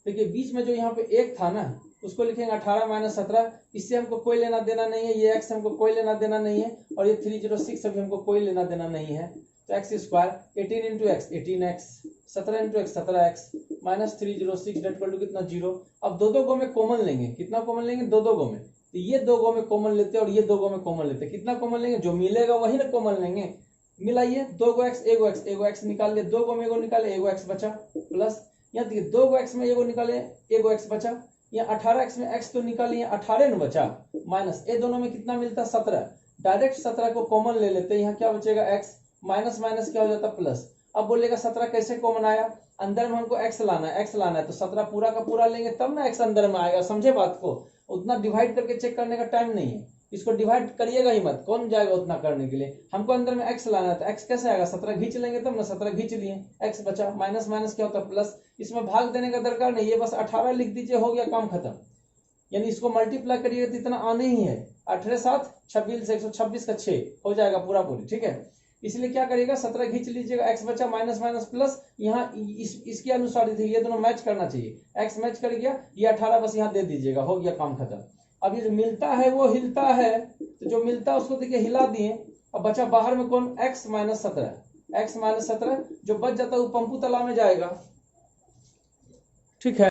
देखिए बीच में जो यहाँ पे 1 था ना उसको लिखेंगे 18 माइनस 17, इससे हमको कोई लेना देना नहीं है, ये x हमको कोई लेना देना नहीं है, और ये 306 से भी हमको कोई लेना देना नहीं है, तो x square 18 into x 18x, 17 into x 17x minus 306 that equal to कितना, 0। अब दो गो में कॉमन लेंगे, कितना कॉमन लेंगे, दो गो में, तो ये 2 गो में कॉमन लेते और ये 2 गो में कॉमन लेते, कितना कॉमन लेंगे, जो मिलेगा वही ना कॉमन लेंगे, मिलाइए 2 गो x, एगो x, एगो x निकाल लिए, 2 गो में एगो निकाले, एगो x बचा, प्लस यहाँ देखिए 2 गो x में एगो निकाले, एगो x बचा, यहाँ 18x में x तो निकालिए, 18 न बचा, माइनस ये दोनों में कितना मिलता है, 17, डायरेक्ट 17 को कॉमन ले लेते हैं, यहाँ क्या बचेगा x, माइनस माइनस क्या हो जाता प्लस। अब बोलेगा 17 कैसे कॉमन आया, अंदर में हमको x लाना है, x लाना है, तो 17 पूरा का पूरा लेंगे तब ना x अंदर में आएगा। समझे बात को? उतना डिवाइड करके चेक करने का टाइम नहीं है, इसको डिवाइड करिएगा ही मत, कौन जाएगा उतना करने के लिए। हमको अंदर में x लाना है, तो x कैसे आएगा? 17 खींच लेंगे तब ना, 17 खींच लिए, x बचा, माइनस माइनस क्या होता है प्लस। इसमें भाग देने का दरकार नहीं, ये बस 18 लिख दीजिए, हो गया काम खत्म। यानी इसको मल्टीप्लाई करिए तो इतना आने ही है, 18 7 26 126 का 6 हो जाएगा पूरा पूरी, ठीक है। इसलिए क्या करिएगा, 17 खींच लीजिएगा, x बचा माइनस माइनस प्लस, यहाँ इसके अनुसार ये दोनों मैच करना चाहिए, x मैच कर गया, ये 18 बस यहाँ दे दीजिएगा, हो गया काम खत्म। अब ये जो मिलता है वो हिलता है, तो जो मिलता है उसको देखिए हिला दिए, अब बचा बाहर में कौन? x माइनस 17, x माइनस 17 जो बच जाता है वो पंपू तालाब में जाएगा, ठीक है।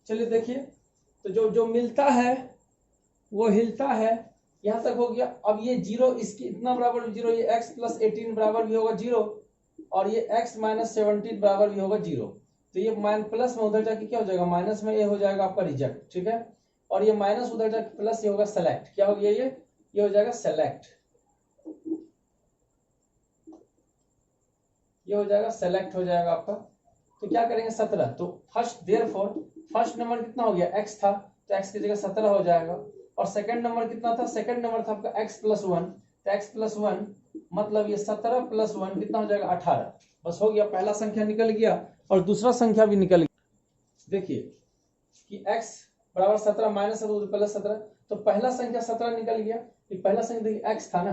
चलिए देखिए, तो जो जो मिलता है वो हिलता है, यहां तक हो गया। अब ये जीरो, इसकी इतना बराबर जीरो, ये x प्लस 18 बराबर भी होगा जीरो, और ये x माइनस 17 बराबर भी होगा जीरो। तो ये प्लस में उधर जाके क्या हो जाएगा? माइनस में, ये हो जाएगा आपका रिजेक्ट, ठीक है। और ये माइनस उधर जाके प्लस, ये होगा सेलेक्ट। क्या हो गया? ये हो जाएगा सेलेक्ट, ये हो जाएगा सेलेक्ट, हो जाएगा आपका। तो क्या करेंगे? 17, तो फर्स्ट देयरफॉर फर्स्ट नंबर कितना हो गया? x था, तो x की जगह 17 हो जाएगा। और सेकंड नंबर कितना था? सेकंड नंबर था आपका x प्लस 1, तो x प्लस 1 मतलब ये 17 प्लस 1 कितना हो जाएगा? 18। बस हो गया, पहला संख्या निकल गया और दूसरा संख्या भी निकल गया। देखिए कि x बराबर 17 माइनस 17 प्लस 17, तो पहला संख्या 17 निकल गया। ये पहला संख्या देखिए x था ना,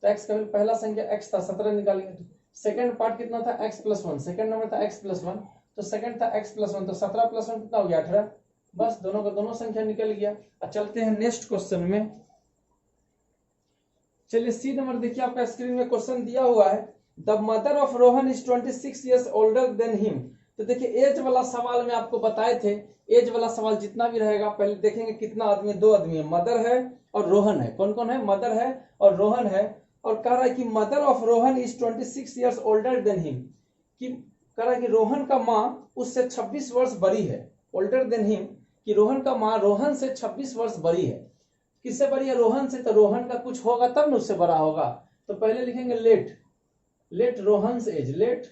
तो x का पहला संख्या x था, 17 निकाल गया। सेकंड पार्ट कितना था? x प्लस 1, सेकंड नंबर था x प्लस 1, तो सेकंड था x प्लस 1, तो 17 प्लस 1 कितना हो गया? 18। बस दोनों का दोनों संख्या निकल गया। अब चलते हैं नेक्स्ट क्वेश्चन में। चलिए सी नंबर देखिए, आपका स्क्रीन में क्वेश्चन दिया हुआ है, the mother of Rohan is 26 years older than him. तो देखिए एज वाला सवाल में आपको बताए थे, एज वाला सवाल जितना भी रहेगा पहले देखेंगे कितना आदमी है, 2 आदमी है, मदर है और रोहन है। कौन कौन है? मदर है और रोहन है। और कह रहा है कि mother of Rohan is 26 years older than him, कि कह रहा है कि रोहन का माँ उससे 26 वर्ष बड़ी है। ओल्डर देन हिम, कि रोहन का माँ रोहन से 26 वर्ष बड़ी है। किससे बड़ी है? रोहन से। तो रोहन का कुछ होगा तब ना उससे बड़ा होगा। तो पहले लिखेंगे let Rohan's age, let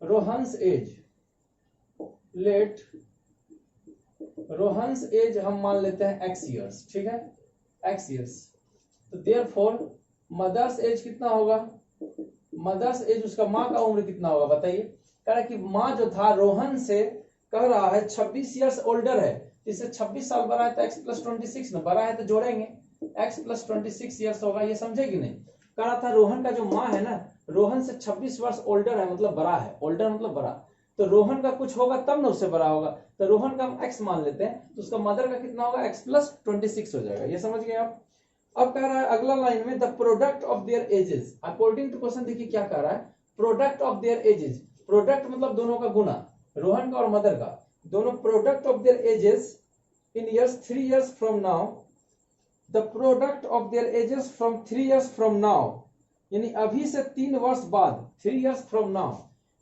Rohan's age, let Rohan's age हम मान लेते हैं x ईयर्स, ठीक है, x ईयर्स। तो देयरफॉर मदर्स एज कितना होगा? मदर्स एज, उसका माँ का उम्र कितना होगा बताइए। कह रहा है कि माँ जो था रोहन से, कह रहा है 26 ईयर्स ओल्डर है, इससे 26 साल बड़ा है, तो x प्लस 26 ना, बड़ा है तो जोड़ेंगे, x प्लस 26 ईयर्स होगा। ये समझे कि नहीं? कह रहा था रोहन का जो माँ है ना, रोहन से 26 वर्ष ओल्डर है, मतलब बड़ा है, ओल्डर मतलब बड़ा। तो रोहन का कुछ होगा तब ना उससे बड़ा होगा, तो रोहन का हम x मान लेते हैं, तो उसका मदर का कितना होगा? x प्लस 26 हो जाएगा। ये समझ गए आप? अब कह रहा है अगला लाइन में, the product of their ages according to question. देखिए क्या कह रहा है, product of their ages, product मतलब दोनों का गुना, रोहन का और मदर का, दोनों product of their edges in years 3 years from now, the product of their edges from 3 years from now, यानी अभी से 3 वर्ष बाद, 3 ईयर्स फ्रॉम नाउ,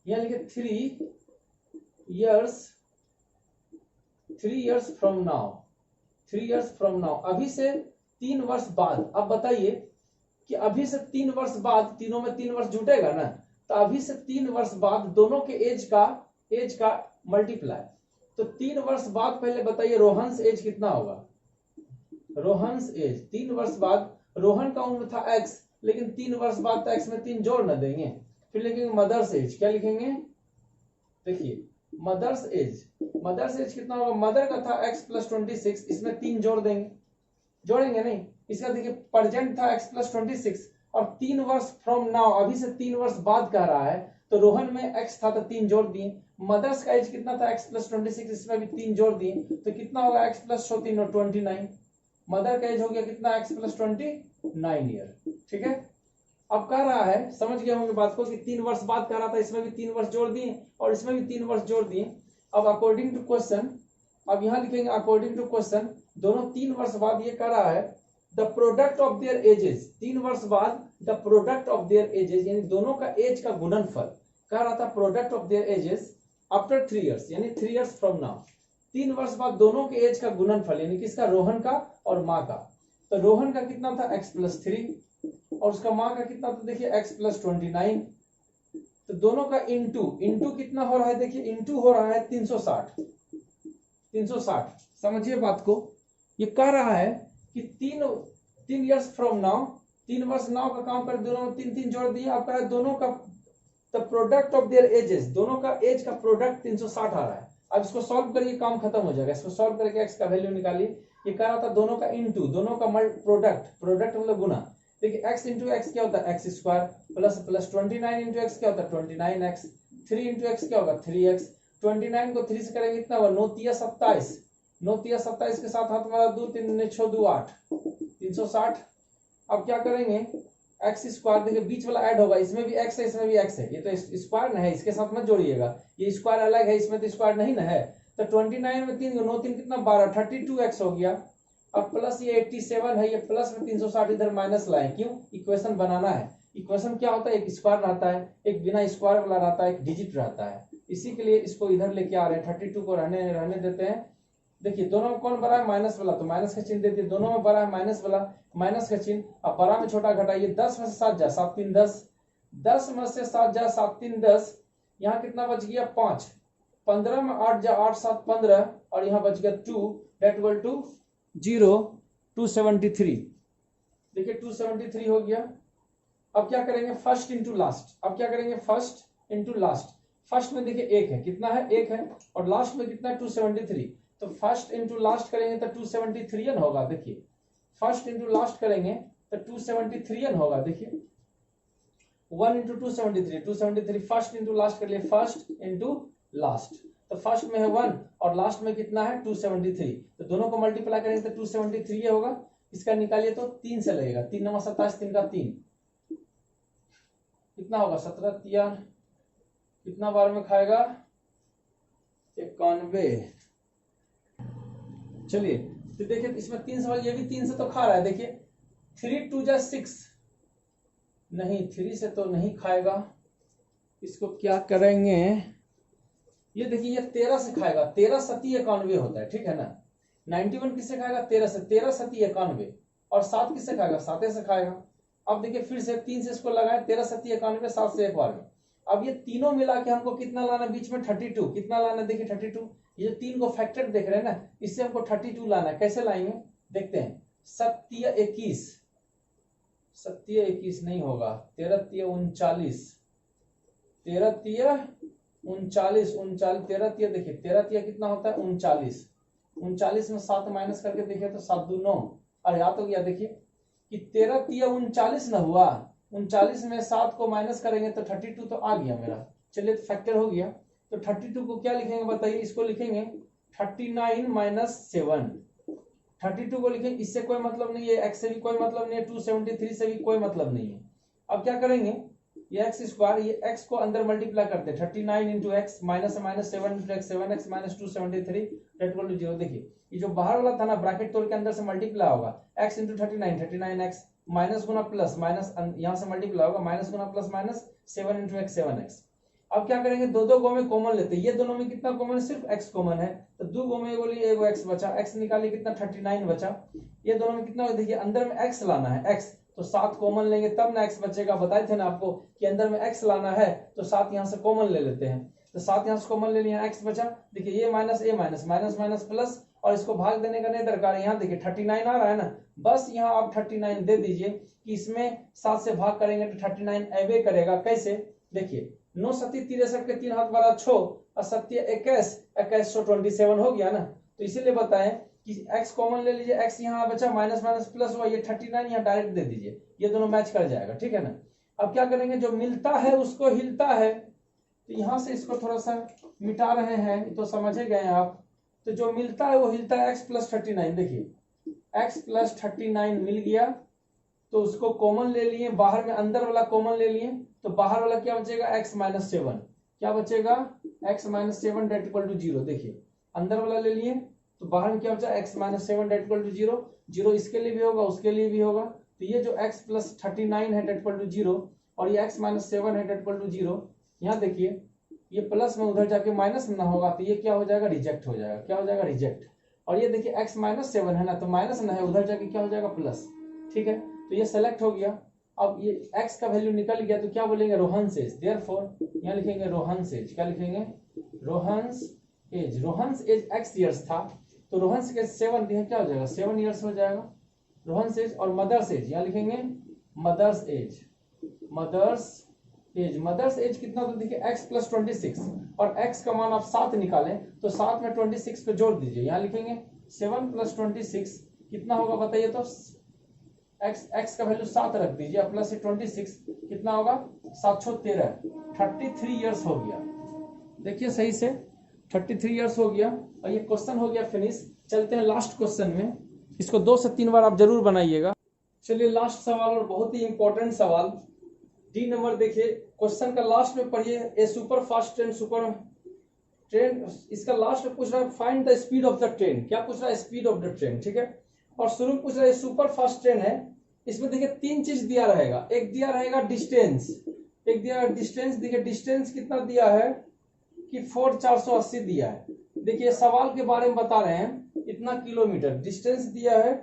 यानी कि 3 years from now, 3 years from now, अभी से 3 वर्ष बाद। अब बताइए कि अभी से 3 वर्ष बाद, तीनों में 3 वर्ष जुटेगा ना, तो अभी से 3 वर्ष बाद दोनों के एज का मल्टीप्लाई। तो 3 वर्ष बाद पहले बताइए रोहन्स एज कितना होगा? रोहन्स एज 3 वर्ष बाद, रोहन का उम्र था x, लेकिन 3 वर्ष बाद तो x में 3 जोड़ न देंगे, फिर लिखेंगे मदर्स एज। क्या लिखेंगे? देखिए मदर्स एज, मदर्स एज कितना होगा? मदर का था x प्लस 26, इसमें 3 जोड़ देंगे, जोड़ेंगे नहीं, इसका देखिए प्रेजेंट था x प्लस 26 और 3 वर्ष फ्रॉम नाउ, अभी से 3 वर्ष बाद कह रहा है, तो रोहन में x था तो 3 जोड़ दिए। मदर्स का एज कितना था? x प्लस 26, इसमें भी 3 जोड़ दिए, तो कितना होगा? x प्लस 29, मदर का एज हो गया कितना? x प्लस 29 ईयर, ठीक है। अब कह रहा है, समझ गए होंगे बात को, कि 3 वर्ष बाद कह रहा था, इसमें भी 3 वर्ष जोड़ दिए और इसमें भी 3 वर्ष जोड़ दिए। अब अकॉर्डिंग टू क्वेश्चन, अब यहां लिखेंगे अकॉर्डिंग टू क्वेश्चन, दोनों 3 वर्ष बाद ये कह रहा है the product of their edges, 3 वर्ष बाद the product of their edges, यानी दोनों का एज का गुणनफल। कह रहा था product of their edges after 3 years, यानी 3 ईयर्स फ्रॉम नाउ, 3 वर्ष बाद दोनों के एज का गुणनफल, यानी किसका? रोहन का और माँ का। तो रोहन का कितना था? x प्लस 3 और उसका माँ का कितना था? देखिए x प्लस 29, तो दोनों का इंटू इंटू कितना हो रहा है, देखिए इंटू हो रहा है 360। 360 समझिए बात को। ये कह रहा है कि तीन ईयर्स फ्रॉम नाउ, 3 वर्ष नाउ का काम कर, दोनों में 3 3 जोड़ दिए, आप कह रहे दोनों का the product of their edges, दोनों का एज का प्रोडक्ट 360 आ रहा है। अब इसको सॉल्व करिए, काम खत्म हो जाएगा। इसको सॉल्व करके एक्स का वैल्यू निकालिए। ये कह रहा था दोनों का इंटू, दोनों का प्रोडक्ट, प्रोडक्ट मतलब गुना। देखिए एक्स इंटू एक्स क्या होता है, x square plus plus 29 into x क्या होता है 29x, 3 इंटू एक्स क्या होगा 3x। 29 को 3 से करेंगे कितना होगा 9 तिया 27, 9 तिया 27 के साथ हाथ वाला 2 3 6 2 8, 360। अब क्या करेंगे एक्स स्क्वायर, देखिए बीच वाला ऐड होगा, इसमें भी एक्स है इसमें भी एक्स है, ये तो स्क्वायर ना है, इसके साथ मत जोड़िएगा, ये स्क्वायर अलग है, इसमें तो स्क्वायर नहीं ना है। तो 29 में 3 9 3 कितना 12, 32x हो गया। अब प्लस ये 87 है, ये प्लस में 360 इधर माइनस लाए, क्यों, इक्वेशन बनाना है। इक्वेशन क्या होता है, एक स्क्वायर रहता है, एक बिना स्क्वायर वाला रहता है, एक डिजिट रहता है, इसी के लिए इसको इधर लेके आ रहे हैं। 32 को रहने देते हैं। देखिए दोनों में कौन बड़ा है, माइनस वाला, तो माइनस का चिन्ह दे दिए, दोनों में बड़ा है माइनस वाला, माइनस का चिन्ह। अब बड़ा में छोटा घटाइए, 10 में से 7 जा 7 3 10, 10 में से 7 जा 7 3 10, यहाँ कितना बच गया 5, 15 में 8 जा 8 7 15, और यहाँ बच गया 2, डेट इक्वल टू 0, 273। देखिए 273 हो गया। अब क्या करेंगे फर्स्ट इंटू लास्ट, अब क्या करेंगे फर्स्ट इंटू लास्ट। फर्स्ट में देखिए 1 है, कितना है 1 है, और लास्ट में कितना है 273, तो फर्स्ट इंटू लास्ट करेंगे तो 273 होगा। देखिए फर्स्ट इंटू लास्ट करेंगे तो 273 होगा। देखिए 1 इंटू 273, 273 फर्स्ट इंटू लास्ट कर लिए, फर्स्ट इंटू लास्ट, तो फर्स्ट में है 1 और लास्ट में कितना है 273, तो दोनों को मल्टीप्लाई करेंगे तो 273 होगा। इसका निकालिए तो 3 से लगेगा, 3 9 27, 3 का 3 कितना होगा 17 तिया कितना बार में खाएगा 91। चलिए तो देखिए इसमें 3 सवाल, ये भी 3 से तो खा रहा है। देखिए 3 2 जा 6, नहीं 3 से तो नहीं खाएगा, इसको क्या करेंगे, ये देखिए ये 13 से खाएगा, 13 सती 91 होता है, ठीक है ना। 91 किससे खाएगा 13 से, 13 सती 91, और 7 किससे खाएगा 7 से खाएगा। अब देखिए फिर से 3 से इसको लगाए, 13 सती 91, 7 से एक बार में। अब ये तीनों मिला के हमको कितना लाना, बीच में 32 कितना लाना, देखिए 32, ये 3 को फैक्टर देख रहे हैं ना, इससे हमको 32 लाना है। कैसे लाएंगे देखते हैं, 7 21, 7 21 नहीं होगा, 13 39, 13 39, 39 13 देखिए 13 कितना होता है 39, 39 में 7 माइनस करके देखिए तो 7 2 9, अरे याद हो गया। देखिए कि 13 39 ना हुआ, 39 में 7 को माइनस करेंगे तो 32 तो आ गया मेरा। चलिए फैक्टर हो गया, तो 32 को क्या लिखेंगे बताइए, इसको लिखेंगे 39 माइनस 7, 32 को लिखेंगे, इससे कोई मतलब नहीं है, एक्स से भी कोई मतलब नहीं है, 273 से भी कोई मतलब नहीं है। अब क्या करेंगे, ये एक्स स्क्वायर, ये एक्स को अंदर मल्टीप्लाई करते हैं, 39 into x minus minus 7 into x 7x minus 273 that equal to 0। देखिए ये जो बाहर वाला था ना ब्रैकेट तोड़ के अंदर से मल्टीप्लाई होगा, x इंटू 39 39x माइनस गुना प्लस माइनस, यहाँ से मल्टीप्लाई होगा माइनस गुना plus minus 7 into x 7x। अब क्या करेंगे, दो दो गो में कॉमन लेते हैं, ये दोनों में कितना कॉमन है सिर्फ x कॉमन है, तो 2 गो में एगो लिए एगो x बचा, x निकालिए कितना 39 बचा। ये दोनों में कितना, देखिए अंदर में x लाना है, x तो 7 कॉमन लेंगे तब ना x बचेगा, बताए थे ना आपको कि अंदर में x लाना है, तो 7 यहाँ से कॉमन ले लेते हैं, तो 7 यहाँ से कॉमन ले लिया, x बचा। देखिए ये माइनस ए माइनस माइनस माइनस प्लस, और इसको भाग देने का नहीं दरकार, यहाँ देखिए 39 आ रहा है ना, बस यहाँ आप 39 दे दीजिए कि इसमें 7 से भाग करेंगे तो 39 एवे करेगा। कैसे, देखिए 9 सती 63 के 3 हाथ वाला 6 और 7 21 2127 हो गया ना, तो इसीलिए बताएं कि x कॉमन ले लीजिए, x यहाँ बचा माइनस माइनस प्लस हुआ, ये 39 यहाँ डायरेक्ट दे दीजिए, ये दोनों मैच कर जाएगा, ठीक है ना। अब क्या करेंगे, जो मिलता है उसको हिलता है, तो यहाँ से इसको थोड़ा सा मिटा रहे हैं, तो समझे गए आप। तो जो मिलता है वो हिलता है, x प्लस 39, देखिए x प्लस 39 मिल गया, तो उसको कॉमन ले लिए, बाहर में अंदर वाला कॉमन ले लिए, तो बाहर वाला क्या बचेगा x माइनस 7, क्या बचेगा x minus 7 that equal to 0। देखिए अंदर वाला ले लिए तो बाहर में क्या बचा x minus 7 that equal to 0, 0 इसके लिए भी होगा उसके लिए भी होगा, तो ये जो x प्लस 39 है डेट इक्वल टू 0 और ये x माइनस 7 है डेट इक्वल टू 0, यहाँ देखिए ये प्लस में उधर जाके माइनस ना होगा, तो ये क्या हो जाएगा रिजेक्ट हो जाएगा, क्या हो जाएगा रिजेक्ट। और ये देखिए x माइनस 7 है ना, तो माइनस ना है, उधर जाके क्या हो जाएगा प्लस, ठीक है, तो ये सेलेक्ट हो गया। अब ये x का वैल्यू निकल गया तो क्या बोलेंगे, रोहन्स एज। देयरफॉर यहाँ लिखेंगे रोहन्स एज, क्या लिखेंगे, Rohan's age. Rohan's age x years था तो रोहन्स के 7 दिया, क्या हो जाएगा 7 ईयर्स हो जाएगा रोहन्स एज। और मदर्स एज यहाँ लिखेंगे mother's age, mother's age. Mother's age कितना होता है, देखिए x प्लस 26 और x का मान आप 7 निकालें तो 7 में 26 को जोड़ दीजिए, यहाँ लिखेंगे 7 प्लस 26 कितना होगा बताइए तो, x का वैल्यू 7 रख दीजिए प्लस 26 कितना होगा 713, 33 ईयर्स हो गया। देखिए सही से 33 ईयर्स हो गया और ये क्वेश्चन हो गया फिनिश। चलते हैं लास्ट क्वेश्चन में, इसको 2 से 3 बार आप जरूर बनाइएगा। चलिए लास्ट सवाल और बहुत ही इंपॉर्टेंट सवाल, डी नंबर देखिए क्वेश्चन का लास्ट में पढ़िए। A super fast train, super train, इसका लास्ट में पूछ रहा है find the speed of the train. क्या पूछ रहा है, स्पीड ऑफ द ट्रेन, ठीक है। और शुरू में पूछ रहा है सुपर फास्ट ट्रेन है, इसमें देखिए 3 चीज दिया रहेगा। एक दिया रहेगा डिस्टेंस, एक दिया डिस्टेंस, देखिए डिस्टेंस कितना दिया है कि 480 दिया है। देखिए सवाल के बारे में बता रहे हैं इतना किलोमीटर डिस्टेंस दिया है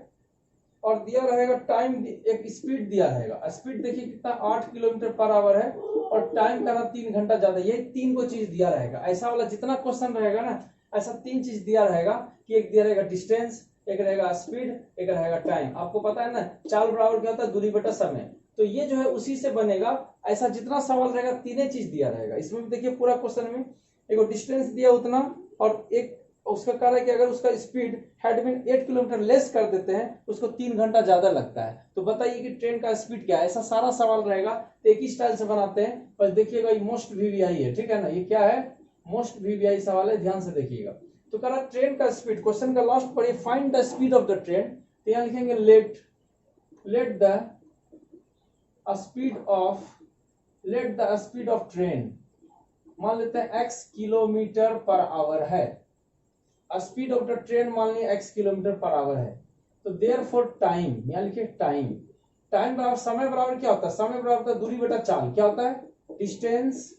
और दिया रहेगा टाइम, एक स्पीड दिया रहेगा। स्पीड देखिए कितना 8 किलोमीटर पर आवर है और टाइम का ना 3 घंटा ज्यादा। ये 3 को चीज दिया रहेगा। ऐसा वाला जितना क्वेश्चन रहेगा ना ऐसा 3 चीज दिया रहेगा कि एक दिया रहेगा डिस्टेंस, एक रहेगा स्पीड, एक रहेगा टाइम। आपको पता है ना चाल बराबर क्या होता है, दूरी बटा समय। तो ये जो है उसी से बनेगा। ऐसा जितना सवाल रहेगा 3 चीज दिया रहेगा। इसमें भी देखिए पूरा क्वेश्चन में एक डिस्टेंस दिया उतना और एक उसका कारण है कि अगर उसका speed had been 8 kilometre less कर देते हैं उसको 3 घंटा ज्यादा लगता है। तो बताइए कि ट्रेन का स्पीड क्या है। ऐसा सारा सवाल रहेगा तो एक ही स्टाइल से बनाते हैं। बस देखिएगा ये मोस्ट वीवीआई है, ठीक है ना, ये क्या है मोस्ट वीवीआई सवाल है, ध्यान से देखिएगा। तो कह रहा ट्रेन का स्पीड, क्वेश्चन का लास्ट पढ़िए find the speed of the train. तो यहां लिखेंगे let the speed of train, मान लेते हैं x किलोमीटर पर आवर है। स्पीड ऑफ द ट्रेन मान लिया x किलोमीटर पर आवर है। तो देयरफॉर टाइम, यहां लिखिए टाइम, टाइम बराबर समय बराबर क्या होता है, समय बराबर होता है दूरी बटा चाल। क्या होता है डिस्टेंस,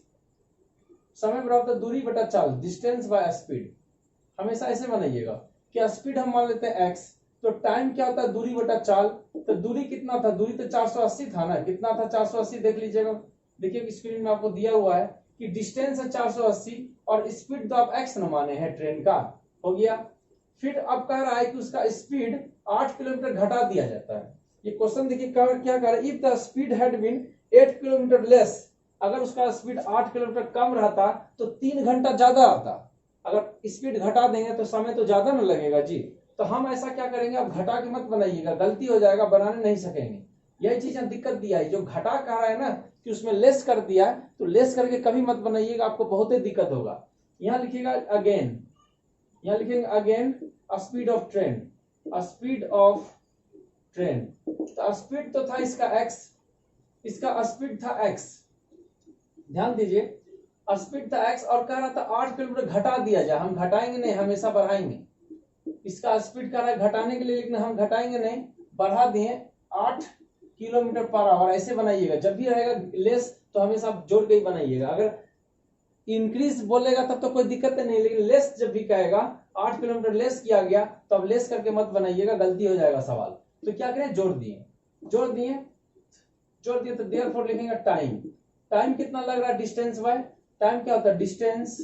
समय बराबर होता है दूरी बटा चाल, डिस्टेंस बाय स्पीड। हमेशा ऐसे बनाइएगा कि स्पीड हम मान लेते हैं x, तो टाइम क्या होता है दूरी बटा चाल। तो दूरी कितना था, दूरी तो 480 था ना, कितना था 480 देख लीजिएगा। देखिए स्क्रीन में आपको दिया हुआ है कि डिस्टेंस है 480 और स्पीड तो आप x न माने हैं ट्रेन का, हो गया। फिर अब कह रहा है कि उसका स्पीड 8 किलोमीटर घटा दिया जाता है। ये क्वेश्चन देखिए क्या कह रहा है, if the speed had been 8 kilometre less, अगर उसका स्पीड 8 किलोमीटर कम रहता तो 3 घंटा ज्यादा आता। अगर स्पीड घटा देंगे तो समय तो ज्यादा न लगेगा जी। तो हम ऐसा क्या करेंगे, अब घटा के मत बनाइएगा, गलती हो जाएगा, बनाने नहीं सकेंगे। यही चीज दिक्कत दिया है, जो घटा कह रहा है ना कि उसमें लेस कर दिया है, तो लेस करके कभी मत बनाइएगा, आपको बहुत ही दिक्कत होगा। यहाँ लिखिएगा अगेन, यहाँ लिखेंगे again speed of train, speed of train. तो स्पीड तो था इसका x, इसका स्पीड था x, ध्यान दीजिए स्पीड था x और कह रहा था 8 किलोमीटर घटा दिया जाए। हम घटाएंगे नहीं, हमेशा बढ़ाएंगे। इसका स्पीड कह रहा है घटाने के लिए, लेकिन हम घटाएंगे नहीं, बढ़ा दिए 8 किलोमीटर पर आवर। ऐसे बनाइएगा, जब भी रहेगा लेस तो हमेशा जोड़ के ही बनाइएगा। अगर इंक्रीज बोलेगा तब तो कोई दिक्कत नहीं, लेकिन लेस जब भी कहेगा 8 किलोमीटर लेस किया गया तो अब लेस करके मत बनाइएगा, गलती हो जाएगा सवाल। तो क्या करें, जोड़ दिए, जोड़ दिए, जोड़ दिए। तो देयरफॉर लिखेंगे टाइम, टाइम कितना लग रहा है डिस्टेंस बाय टाइम, क्या होता है डिस्टेंस,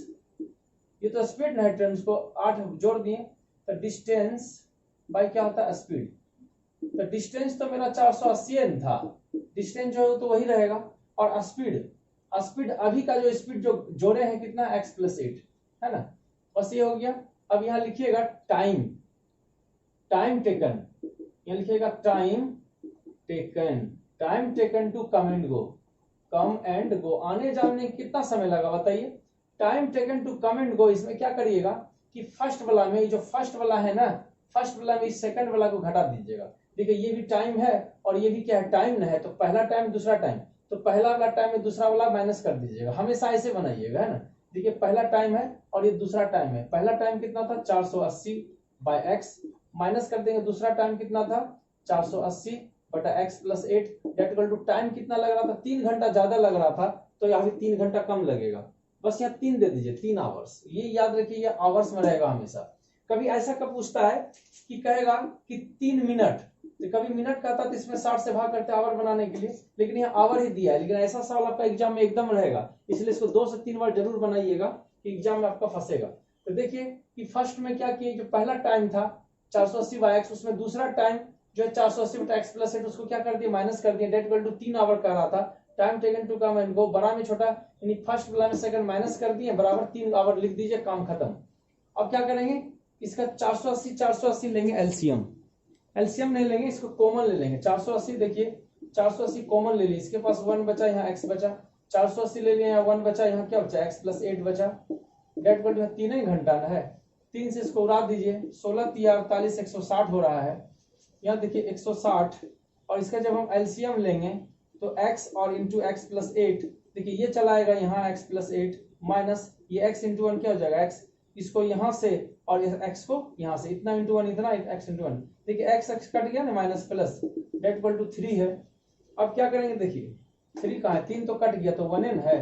ये तो स्पीड ना है ट्रेन को 8 जोड़ दिए तो डिस्टेंस बाय क्या होता है स्पीड। तो डिस्टेंस तो मेरा 480 था, डिस्टेंस जो है तो वही रहेगा। और स्पीड, स्पीड अभी का जो स्पीड जो जोड़े हैं कितना x प्लस 8 है ना, बस ये हो गया। अब यहाँ लिखिएगा टाइम, टाइम टेकन, यहाँ लिखिएगा time taken, time taken to come and go, come and go, आने जाने कितना समय लगा बताइए। Time taken to come and go, इसमें क्या करिएगा कि फर्स्ट वाला में, जो फर्स्ट वाला है ना, फर्स्ट वाला में इस सेकंड वाला को घटा दीजिएगा। देखिए ये भी टाइम है और ये भी क्या है टाइम ना है, तो पहला टाइम दूसरा टाइम, तो पहला वाला टाइम में दूसरा वाला माइनस कर दीजिएगा। हमेशा ऐसे बनाइएगा, है ना। देखिए पहला टाइम है और ये दूसरा टाइम है। पहला टाइम कितना था 480 बाय एक्स, माइनस कर देंगे दूसरा टाइम कितना था 480 बटा x plus 8, that equal to time कितना लग रहा था 3 घंटा ज्यादा लग रहा था, तो यहाँ भी 3 घंटा कम लगेगा। बस यहाँ 3 दे दीजिए, 3 आवर्स। ये याद रखिए, ये आवर्स में रहेगा हमेशा। कभी ऐसा कब पूछता है कि कहेगा कि 3 मिनट, तो कभी मिनट का था तो इसमें 60 से भाग करते आवर बनाने के लिए, लेकिन यहाँ आवर ही दिया है। लेकिन ऐसा सवाल आपका एग्जाम में एकदम रहेगा, इसलिए इसको 2 से 3 बार जरूर बनाइएगा कि एग्जाम में आपका फंसेगा। तो देखिए कि फर्स्ट में क्या किए, जो पहला टाइम था 480/x, उसमें दूसरा टाइम जो है 480/x प्लस 8, उसको क्या कर दिया, माइनस कर दिया। डेट इक्वल टू 3 आवर का रहा था। Time taken to come and go, बड़ा में छोटा यानी फर्स्ट वाला में सेकंड माइनस कर दिए, बराबर 3 आवर लिख दीजिए, काम खत्म। अब क्या करेंगे, इसका 480 लेंगे एलसीएम। एलसीएम नहीं लेंगे, इसको कॉमन ले लेंगे। 480 देखिए 480 कॉमन ले ली, इसके पास 1 बचा, यहाँ x बचा। 480 ले लिया, यहाँ 1 बचा, यहाँ क्या बचा, x प्लस 8 बचा। डेट इक्वल टू 3 ही घंटा ना है, 3 से इसको उड़ा दीजिए, 16 3 48 160 हो रहा है। यहाँ देखिए 160, और इसका जब हम एलसीएम लेंगे तो x और इंटू एक्स प्लस 8, देखिए ये चला आएगा यहाँ x प्लस 8 माइनस ये x इंटू 1 क्या हो जाएगा, x, इसको यहाँ से और x को यहाँ से, इतना इंटू 1 इतना, x इंटू 1, देखिए x कट गया ना, minus plus, that equal to 3 है। अब क्या करेंगे, देखिए 3 कहाँ है, 3 तो कट गया तो 1n है,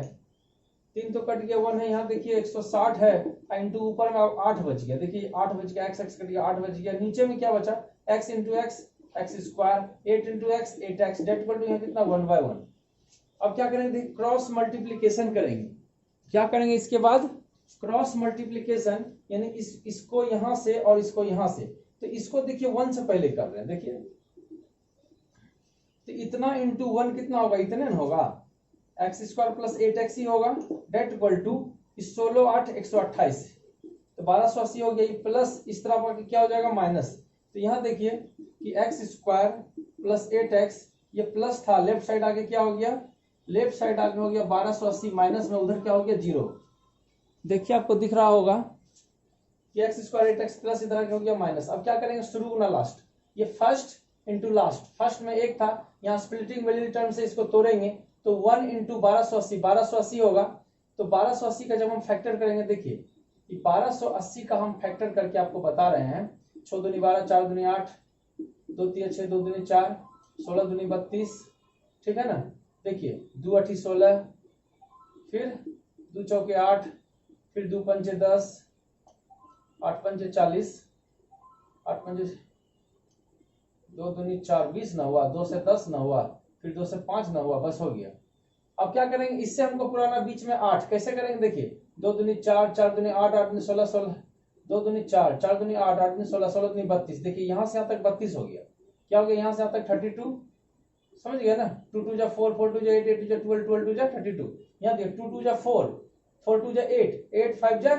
3 तो कट गया 1 है। यहाँ देखिए 160 है, इंटू ऊपर में 8 बच गया, देखिए 8 बच गया, x कट गया 8 बच गया, नीचे में क्या बचा, x into x, x square, 8 into x 8x, that equal to यहाँ कितना 1/1। अब क्या करेंगे, देखिए क्रॉस मल्टीप्लीकेशन करेंगे। क्या करेंगे इसके बाद, क्रॉस मल्टीप्लीकेशन, यानी इसको यहां से और इसको यहां से, तो इसको देखिए 1 से पहले कर रहे हैं, देखिए तो इतना इंटू 1 कितना होगा, इतने न होगा, एक्स स्क्वायर प्लस 8x ही होगा। डेट इक्वल टू 16 8 128, तो 1280 हो गया, प्लस इस तरफ आके क्या हो जाएगा, माइनस। तो यहाँ देखिए कि एक्स स्क्वायर प्लस 8x, ये प्लस था, लेफ्ट साइड आगे क्या हो गया, लेफ्ट साइड आगे हो गया 1280, माइनस में उधर क्या हो गया 0। देखिए आपको दिख रहा होगा कि एक्स स्क्वायर 8x प्लस इधर आगे हो गया माइनस। अब क्या करेंगे, शुरू ना लास्ट, ये फर्स्ट इंटू लास्ट, फर्स्ट में 1 था, यहाँ स्प्लिटिंग वैल्यू टर्म से इसको तोड़ेंगे तो 1 इंटू 1280 होगा। तो 1280 का जब हम फैक्टर करेंगे, देखिए कि 1280 का हम फैक्टर करके आपको बता रहे हैं, 6 दूनी 12, 4 दूनी 8, 2 3 6, 2 दूनी 4, 16 दूनी 32, ठीक है ना। देखिए 2 8 16, फिर 2 चौके 8, फिर 2 पंचे 10, 8 पंचे 40, 8 पंचे 2 दूनी 4 20 ना हुआ, 2 से 10 ना हुआ, फिर 2 से 5 ना हुआ, बस हो गया। अब क्या करेंगे, इससे हमको पुराना बीच में 8 कैसे करेंगे, देखिए 2 दूनी 4, 4 दूनी 8, 8 दूनी 16, 16, 2 दूनी 4, 4 दूनी 8, 8 दूनी 16, 16 दूनी 32, देखिए यहाँ से यहाँ तक 32 हो गया। क्या हो गया, यहाँ से यहाँ तक 32, समझ गया ना। 2 2 जा 4, 4 2 जा 8, 8 2 जा 12, 12 2 जा 32। यहाँ देखिए 2 2 जा 4, 4 2 जा 8, 8 5 जा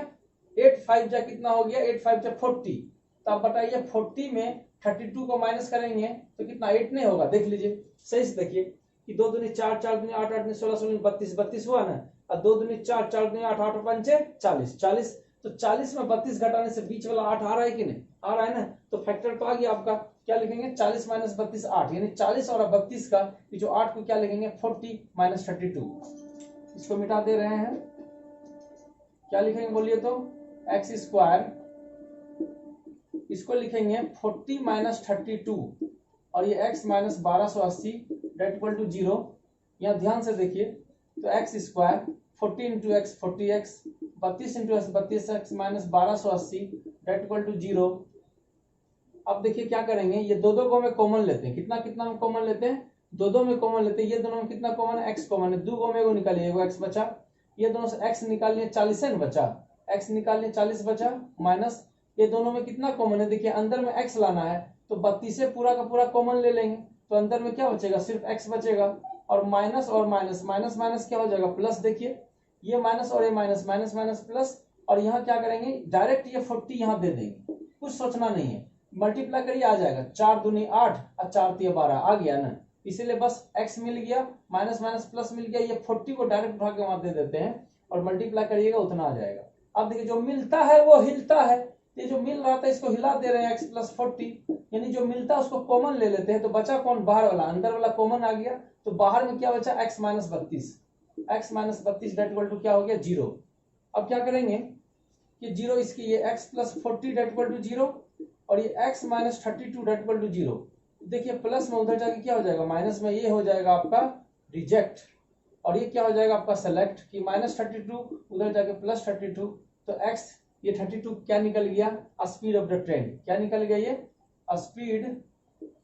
8 5 जा कितना हो गया, 8 5 जा 40। तो आप बताइए 40 में 32 को माइनस करेंगे तो कितना, 8 नहीं होगा, देख लीजिए सही से, देखिए कि 2 दूनी 4, 4 दूनी 8, 8 दूनी 16, 16 32, 32 हुआ ना, और 2 दूनी 4, 4 दूनी 8, 8 पंचे 40, 40, तो 40 में 32 घटाने से बीच वाला 8 आ रहा है कि नहीं, आ रहा है ना, तो फैक्टर तो आ गया आपका। क्या लिखेंगे, 40 माइनस 32 8, यानी 40 और 32 का ये जो 8 को क्या लिखेंगे, 40 माइनस 32, इसको मिटा दे रहे हैं। क्या लिखेंगे बोलिए तो, एक्स स्क्वायर, इसको लिखेंगे 40 माइनस 32, और ये x minus 1280, that equal to 0। यहाँ ध्यान से देखिए तो x square 40 into x 40x, 32 into x 32x minus 1280, that equal to 0। अब देखिए क्या करेंगे, ये दो दो को में कॉमन लेते हैं, कितना कितना में कॉमन लेते हैं, दो दो में कॉमन लेते हैं। ये दोनों में कितना कॉमन है, x कॉमन है, 2 को में निकालिए, एगो x बचा, ये दोनों से x निकाल लिए 40 है ना बचा, x निकाल लिए 40 बचा, माइनस ये दोनों में कितना कॉमन है, देखिए अंदर में x लाना है तो 32 से पूरा का पूरा कॉमन ले लेंगे, तो अंदर में क्या बचेगा, सिर्फ x बचेगा, और माइनस और माइनस, माइनस माइनस क्या हो जाएगा, प्लस। देखिए ये माइनस और ये माइनस, माइनस माइनस प्लस, और यहाँ क्या करेंगे, डायरेक्ट ये 40 यहाँ दे देंगे, कुछ सोचना नहीं है, मल्टीप्लाई करिए आ जाएगा, 4 दूनी 8 और 4 3 12 आ गया ना, इसीलिए बस x मिल गया, माइनस माइनस प्लस मिल गया, ये 40 को डायरेक्ट उठा के वहां दे देते हैं और मल्टीप्लाई करिएगा उतना आ जाएगा। अब देखिए जो मिलता है वो हिलता है, ये जो मिल रहा था इसको हिला दे रहे हैं, x प्लस 40, यानी जो मिलता है उसको कॉमन ले लेते हैं, तो बचा कौन, बाहर वाला, अंदर वाला कॉमन आ गया, तो बाहर में क्या बचा, x minus 32, x minus 32 that equal to क्या हो गया, 0। अब क्या करेंगे कि 0 इसकी, ये x plus 40 that equal to 0, और ये x minus 32 that equal to 0। देखिए प्लस में उधर जाके क्या हो जाएगा, माइनस में ये हो जाएगा आपका रिजेक्ट, और ये क्या हो जाएगा आपका सेलेक्ट, कि माइनस 32 उधर जाके प्लस 32, तो x ये 32 क्या निकल गया, स्पीड ऑफ द ट्रेन, क्या निकल गया, ये speed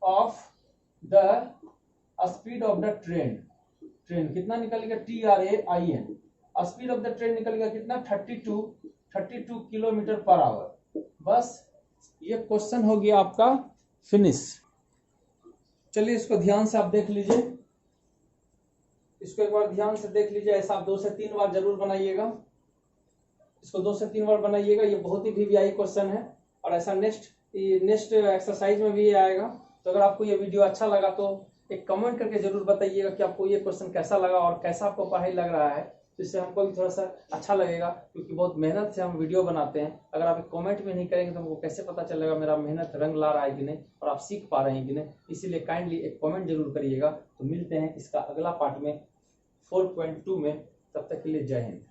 of the speed of the train, train कितना निकलेगा, TRAIN, speed of the train निकलेगा कितना 32 किलोमीटर पर आवर। बस ये क्वेश्चन हो गया आपका फिनिश। चलिए इसको ध्यान से आप देख लीजिए, इसको एक बार ध्यान से देख लीजिए, ऐसा आप 2 से 3 बार जरूर बनाइएगा, इसको 2 से 3 बार बनाइएगा। ये बहुत ही VVI क्वेश्चन है और ऐसा नेक्स्ट एक्सरसाइज में भी आएगा। तो अगर आपको ये वीडियो अच्छा लगा तो एक कमेंट करके जरूर बताइएगा कि आपको ये क्वेश्चन कैसा लगा और कैसा आपको पढ़ाई लग रहा है, तो इससे हमको भी थोड़ा सा अच्छा लगेगा, क्योंकि बहुत मेहनत से हम वीडियो बनाते हैं। अगर आप कमेंट में नहीं करेंगे तो हमको कैसे पता चलेगा मेरा मेहनत रंग ला रहा है कि नहीं और आप सीख पा रहे हैं कि नहीं। इसीलिए काइंडली एक कमेंट जरूर करिएगा। तो मिलते हैं इसका अगला पार्ट में 4.2 में, तब तक के लिए जय हिंद।